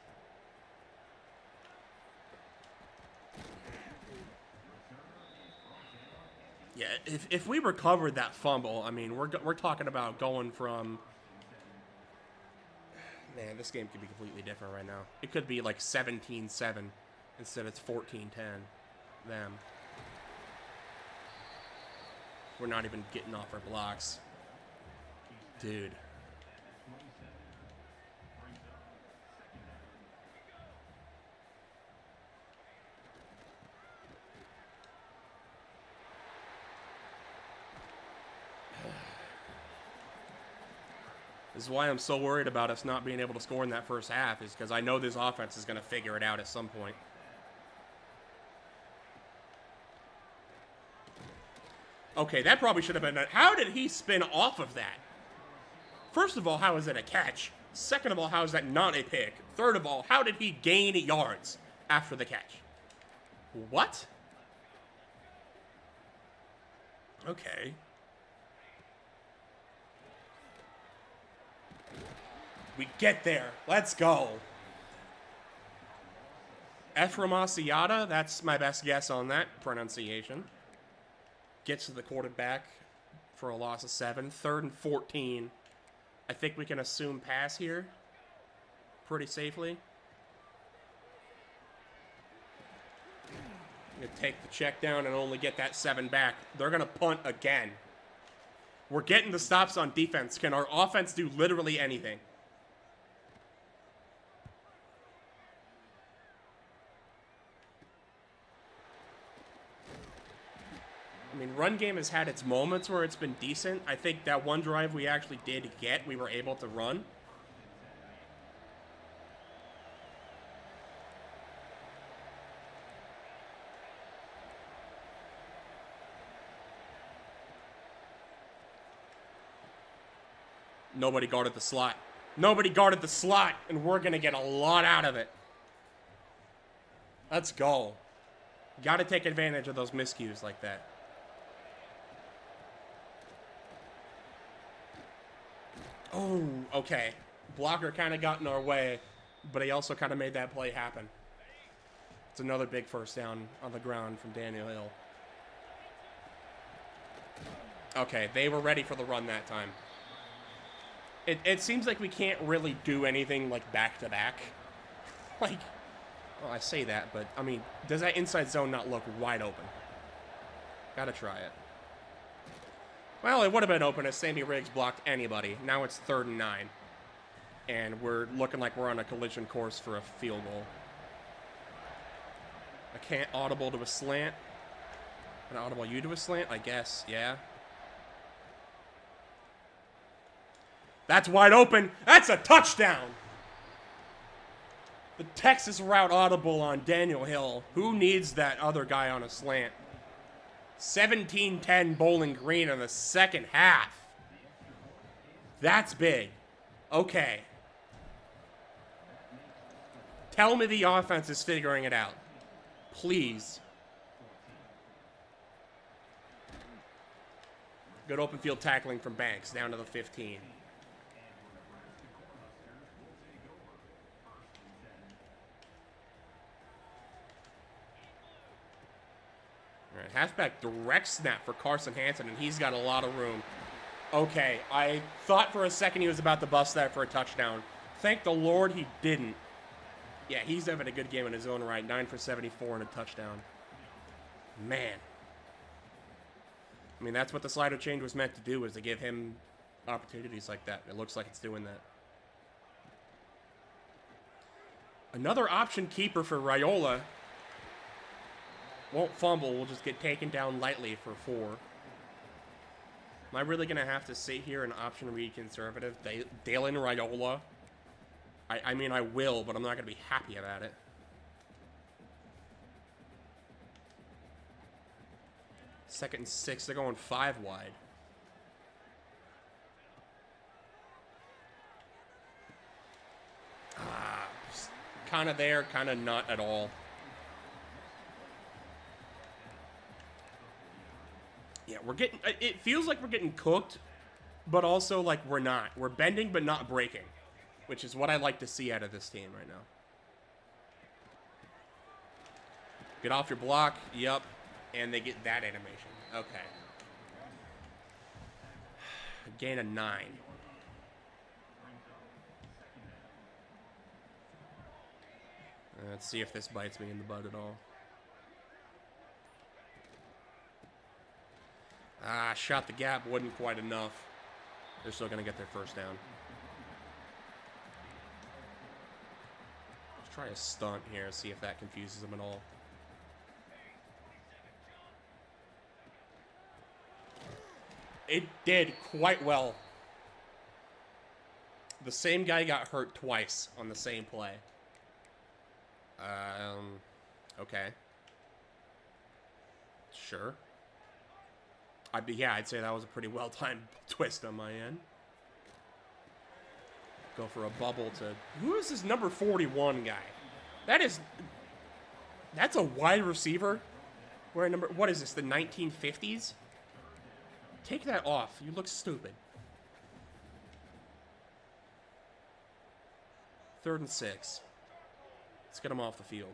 Speaker 1: Yeah, if we recovered that fumble, I mean, we're talking about going from... Man, this game could be completely different right now. It could be like 17-7 instead it's 14-10. Them. We're not even getting off our blocks. Dude. This is why I'm so worried about us not being able to score in that first half, is because I know this offense is going to figure it out at some point. Okay, that probably should have been... How did he spin off of that? First of all, how is it a catch? Second of all, how is that not a pick? Third of all, how did he gain yards after the catch? What? Okay. We get there. Let's go. Ephraim Asiata, that's my best guess on that pronunciation. Gets to the quarterback for a loss of 7. 3rd and 14. I think we can assume pass here pretty safely. Gonna take the check down and only get that 7 back. They're gonna punt again. We're getting the stops on defense. Can our offense do literally anything? I mean, run game has had its moments where it's been decent. I think that one drive we actually did get, we were able to run. Nobody guarded the slot. Nobody guarded the slot, and we're going to get a lot out of it. Let's go. Got to take advantage of those miscues like that. Oh, okay. Blocker kind of got in our way, but he also kind of made that play happen. It's another big first down on the ground from Daniel Hill. Okay, they were ready for the run that time. It seems like we can't really do anything like back-to-back. Like, well, I say that, but, I mean, does that inside zone not look wide open? Gotta try it. Well, it would have been open if Sammy Riggs blocked anybody. Now it's 3rd and 9. And we're looking like we're on a collision course for a field goal. I can't audible to a slant. Can I audible you to a slant? I guess, yeah. That's wide open. That's a touchdown. The Texas route audible on Daniel Hill. Who needs that other guy on a slant? 17-10 Bowling Green in the second half. That's big. Okay. Tell me the offense is figuring it out. Please. Good open field tackling from Banks down to the 15. Halfback direct snap for Carson Hansen, and he's got a lot of room. Okay, I thought for a second he was about to bust that for a touchdown. Thank the Lord he didn't. Yeah, he's having a good game in his own right. 9 for 74 and a touchdown. Man. I mean, that's what the slider change was meant to do, was to give him opportunities like that. It looks like it's doing that. Another option keeper for Raiola. Won't fumble, we'll just get taken down lightly for 4. Am I really going to have to sit here and option read conservative? Dalen Raiola? I mean, I will, but I'm not going to be happy about it. Second and 6, they're going 5 wide. Kind of there, kind of not at all. Yeah, we're getting, it feels like we're getting cooked, but also like we're not. We're bending but not breaking, which is what I like to see out of this team right now. Get off your block, yep, and they get that animation. Okay. Gain of 9. Let's see if this bites me in the butt at all. Shot the gap, wasn't quite enough. They're still going to get their first down. Let's try a stunt here, see if that confuses them at all. It did quite well. The same guy got hurt twice on the same play. Okay. Sure. I'd say that was a pretty well-timed twist on my end. Go for a bubble to... Who is this number 41 guy? That's a wide receiver? What is this, the 1950s? Take that off. You look stupid. 3rd and 6. Let's get him off the field.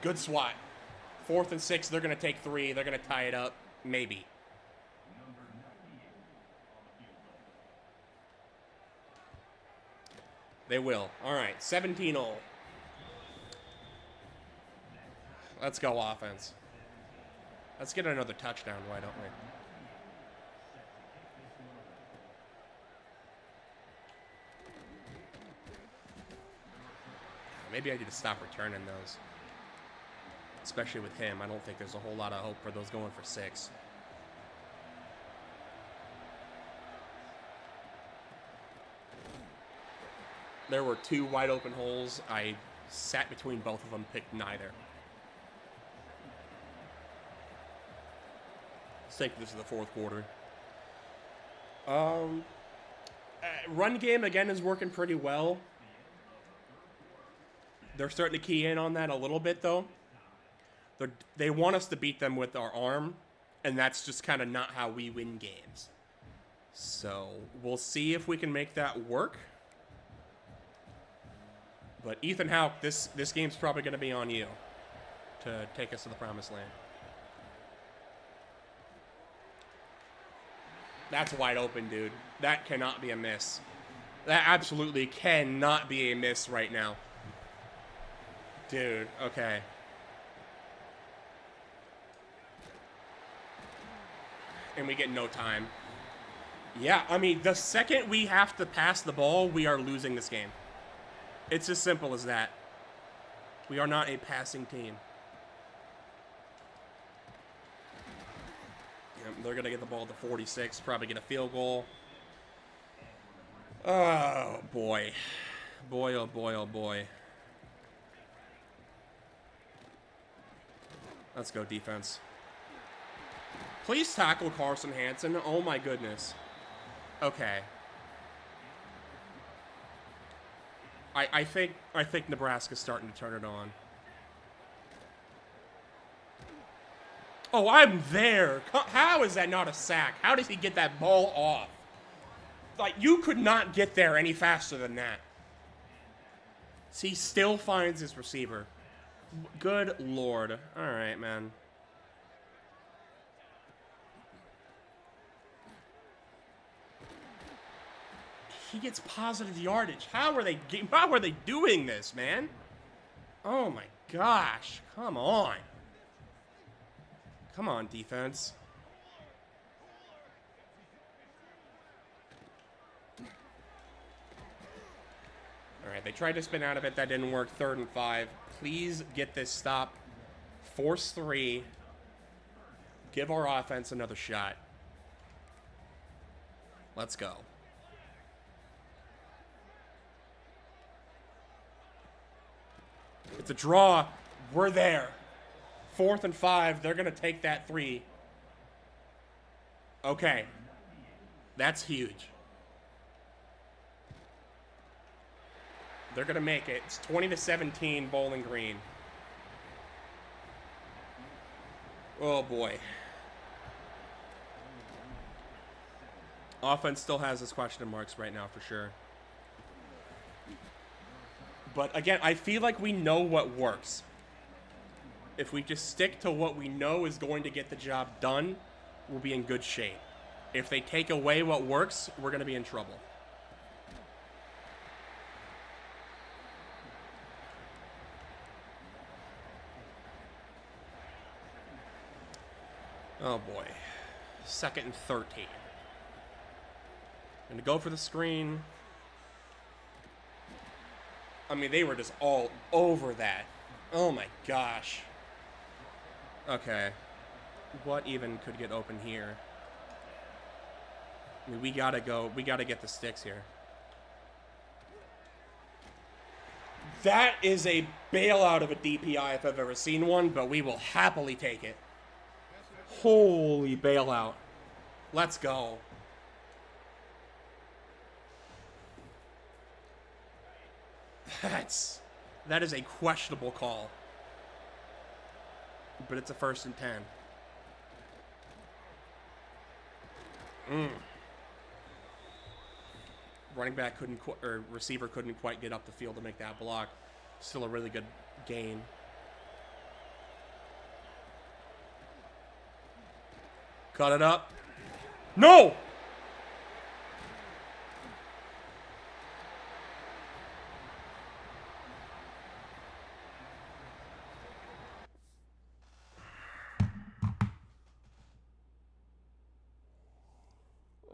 Speaker 1: Good swat. 4th and 6. They're going to take 3. They're going to tie it up. Maybe. They will. All right. 17-0. Let's go offense. Let's get another touchdown, why don't we? Maybe I need to stop returning those. Especially with him. I don't think there's a whole lot of hope for those going for 6. There were 2 wide open holes. I sat between both of them, picked neither. Let's take this to the 4th quarter. Run game, again, is working pretty well. They're starting to key in on that a little bit, though. They want us to beat them with our arm, and that's just kind of not how we win games. So we'll see if we can make that work. But Ethan Houck, this game's probably going to be on you to take us to the promised land. That's wide open, dude. That cannot be a miss. That absolutely cannot be a miss right now. Dude, okay. And we get no time. Yeah, I mean, the second we have to pass the ball, we are losing this game. It's as simple as that. We are not a passing team. They're going to get the ball to 46, probably get a field goal. Oh, boy. Boy, oh, boy, oh, boy. Let's go, defense. Please tackle Carson Hansen. Oh, my goodness. Okay. I think Nebraska's starting to turn it on. Oh, I'm there. How is that not a sack? How does he get that ball off? Like, you could not get there any faster than that. He still finds his receiver. Good Lord. All right, man. He gets positive yardage. How are they doing this, man? Oh, my gosh. Come on. Come on, defense. All right, they tried to spin out of it. That didn't work. 3rd and 5. Please get this stop. Force 3. Give our offense another shot. Let's go. It's a draw. We're there. 4th and 5. They're going to take that 3. Okay. That's huge. They're going to make it. It's 20-17, Bowling Green. Oh, boy. Offense still has its question marks right now, for sure. But, again, I feel like we know what works. If we just stick to what we know is going to get the job done, we'll be in good shape. If they take away what works, we're going to be in trouble. Oh, boy. 2nd and 13. Going to go for the screen. I mean, they were just all over that. Oh, my gosh. Okay. What even could get open here? I mean, we gotta go. We gotta get the sticks here. That is a bailout of a DPI if I've ever seen one, but we will happily take it. Holy bailout. Let's go. That is a questionable call. But it's a 1st and 10. Running back receiver couldn't quite get up the field to make that block. Still a really good gain. Cut it up. No!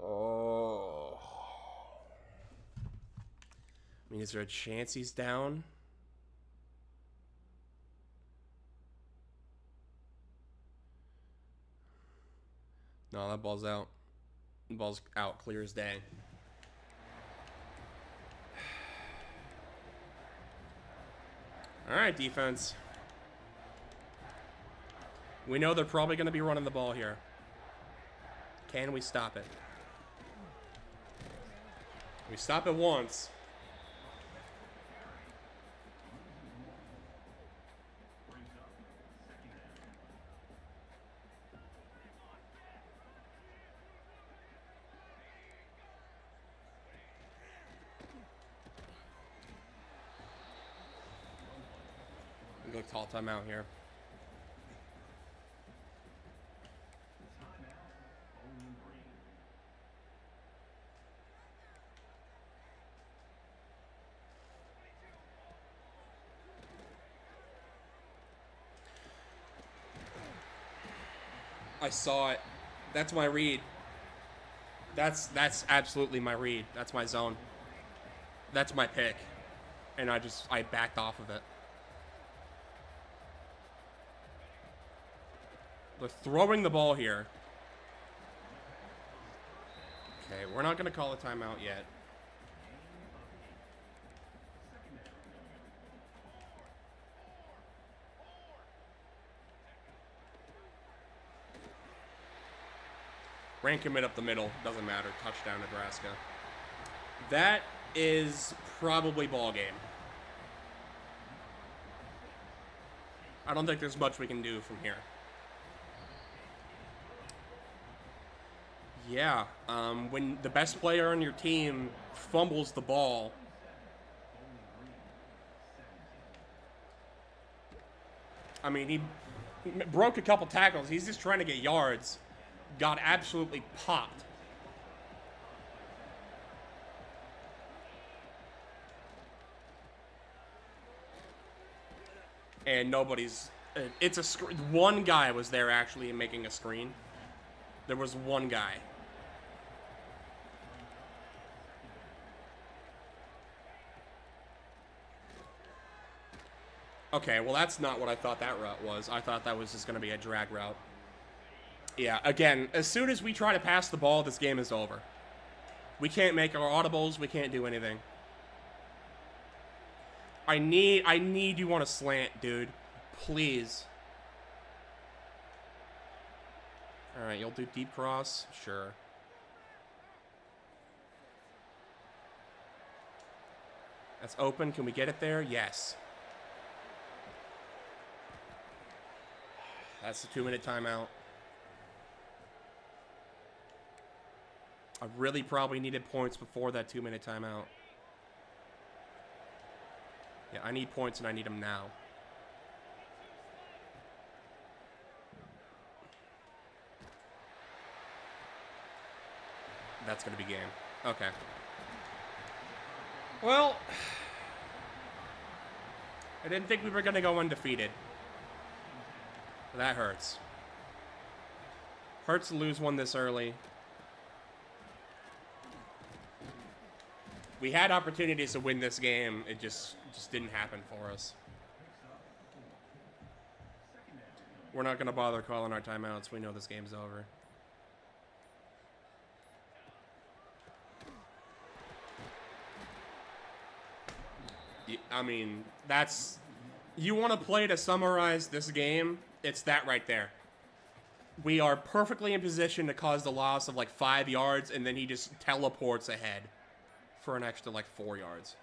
Speaker 1: Oh. I mean, is there a chance he's down? No, that ball's out. The ball's out, clear as day. All right, defense. We know they're probably going to be running the ball here. Can we stop it? We stop it once. Go tall timeout here. I saw it. That's my read. That's absolutely my read. That's my zone. That's my pick. And I backed off of it. They're throwing the ball here. Okay, we're not going to call a timeout yet. Rank commit up the middle. Doesn't matter. Touchdown, Nebraska. That is probably ball game. I don't think there's much we can do from here. Yeah, when the best player on your team fumbles the ball, I mean, he broke a couple tackles. He's just trying to get yards. Got absolutely popped. And nobody's... It's a screen. One guy was there actually making a screen. There was one guy. Okay, well, that's not what I thought that route was. I thought that was just going to be a drag route. Yeah, again, as soon as we try to pass the ball, this game is over. We can't make our audibles. We can't do anything. I need you on a slant, dude. Please. All right, you'll do deep cross? Sure. That's open. Can we get it there? Yes. That's the 2-minute timeout. I really probably needed points before that 2-minute timeout. Yeah, I need points and I need them now. That's going to be game. Okay. Well, I didn't think we were going to go undefeated. That hurts. Hurts to lose one this early. We had opportunities to win this game. It just didn't happen for us. We're not going to bother calling our timeouts. We know this game's over. I mean, that's... You want to play to summarize this game? It's that right there. We are perfectly in position to cause the loss of like 5 yards, and then he just teleports ahead for an extra like 4 yards.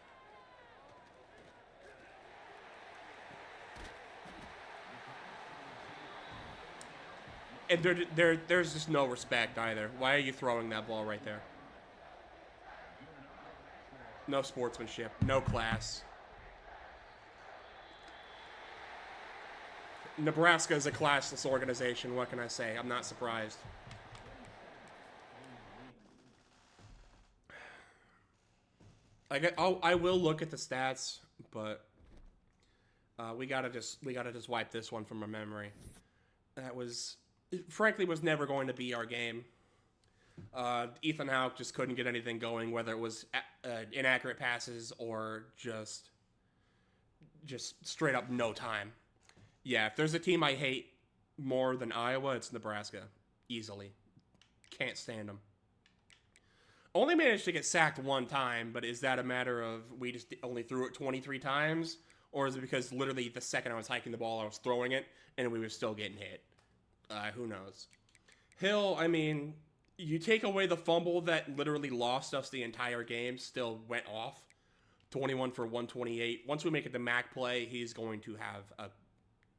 Speaker 1: And there's just no respect either. Why are you throwing that ball right there? No sportsmanship, no class. Nebraska is a classless organization. What can I say? I'm not surprised. I will look at the stats, but we gotta just wipe this one from our memory. That was, frankly, was never going to be our game. Ethan Houck just couldn't get anything going, whether it was inaccurate passes or just straight up no time. Yeah, if there's a team I hate more than Iowa, it's Nebraska. Easily. Can't stand them. Only managed to get sacked one time, but is that a matter of we just only threw it 23 times? Or is it because literally the second I was hiking the ball, I was throwing it, and we were still getting hit? Who knows? Hill, I mean, you take away the fumble that literally lost us the entire game, still went off. 21 for 128. Once we make it to MAC play, he's going to have a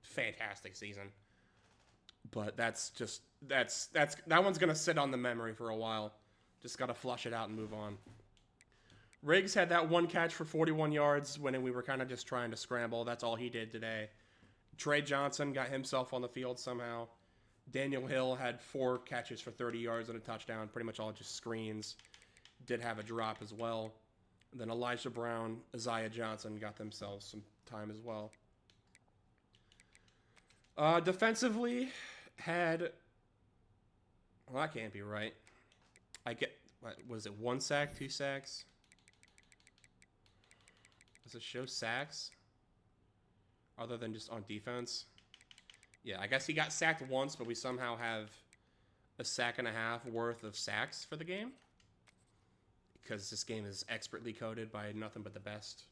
Speaker 1: fantastic season. But that one's going to sit on the memory for a while. Just got to flush it out and move on. Riggs had that one catch for 41 yards when we were kind of just trying to scramble. That's all he did today. Trey Johnson got himself on the field somehow. Daniel Hill had 4 catches for 30 yards and a touchdown, pretty much all just screens. Did have a drop as well. And then Elijah Brown, Isaiah Johnson got themselves some time as well. Defensively, had... Well, that can't be right. Was it 1 sack, 2 sacks? Does it show sacks? Other than just on defense? Yeah, I guess he got sacked once, but we somehow have a sack and a half worth of sacks for the game. Because this game is expertly coded by nothing but the best.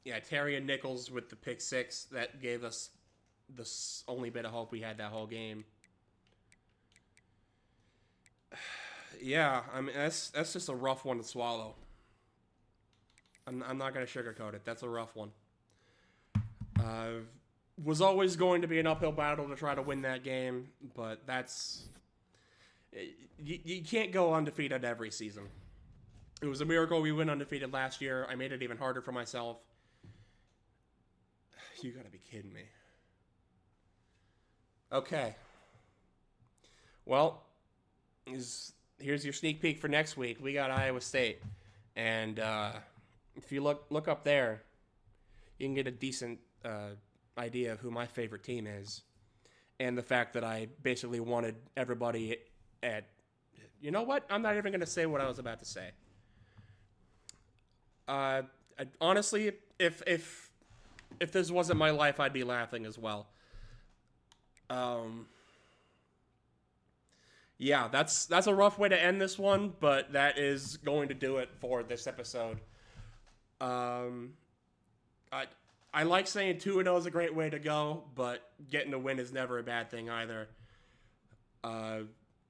Speaker 1: Yeah, Terry and Nichols with the pick 6. That gave us the only bit of hope we had that whole game. Yeah, I mean, that's just a rough one to swallow. I'm not going to sugarcoat it. That's a rough one. Was always going to be an uphill battle to try to win that game, but that's... You can't go undefeated every season. It was a miracle we went undefeated last year. I made it even harder for myself. You gotta be kidding me. Okay. Well, here's your sneak peek for next week. We got Iowa State. And if you look up there, you can get a decent idea of who my favorite team is. And the fact that I basically wanted everybody at... You know what? I'm not even going to say what I was about to say. Honestly, if this wasn't my life, I'd be laughing as well. Yeah, that's a rough way to end this one, but that is going to do it for this episode. I like saying 2-0 is a great way to go, but getting a win is never a bad thing either.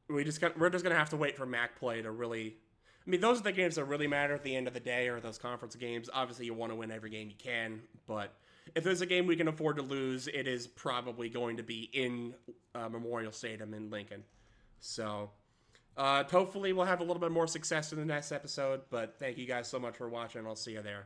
Speaker 1: We're just gonna have to wait for MAC play to really... I mean, those are the games that really matter at the end of the day, or those conference games. Obviously, you want to win every game you can, but if there's a game we can afford to lose, it is probably going to be in Memorial Stadium in Lincoln. So, hopefully we'll have a little bit more success in the next episode, but thank you guys so much for watching. I'll see you there.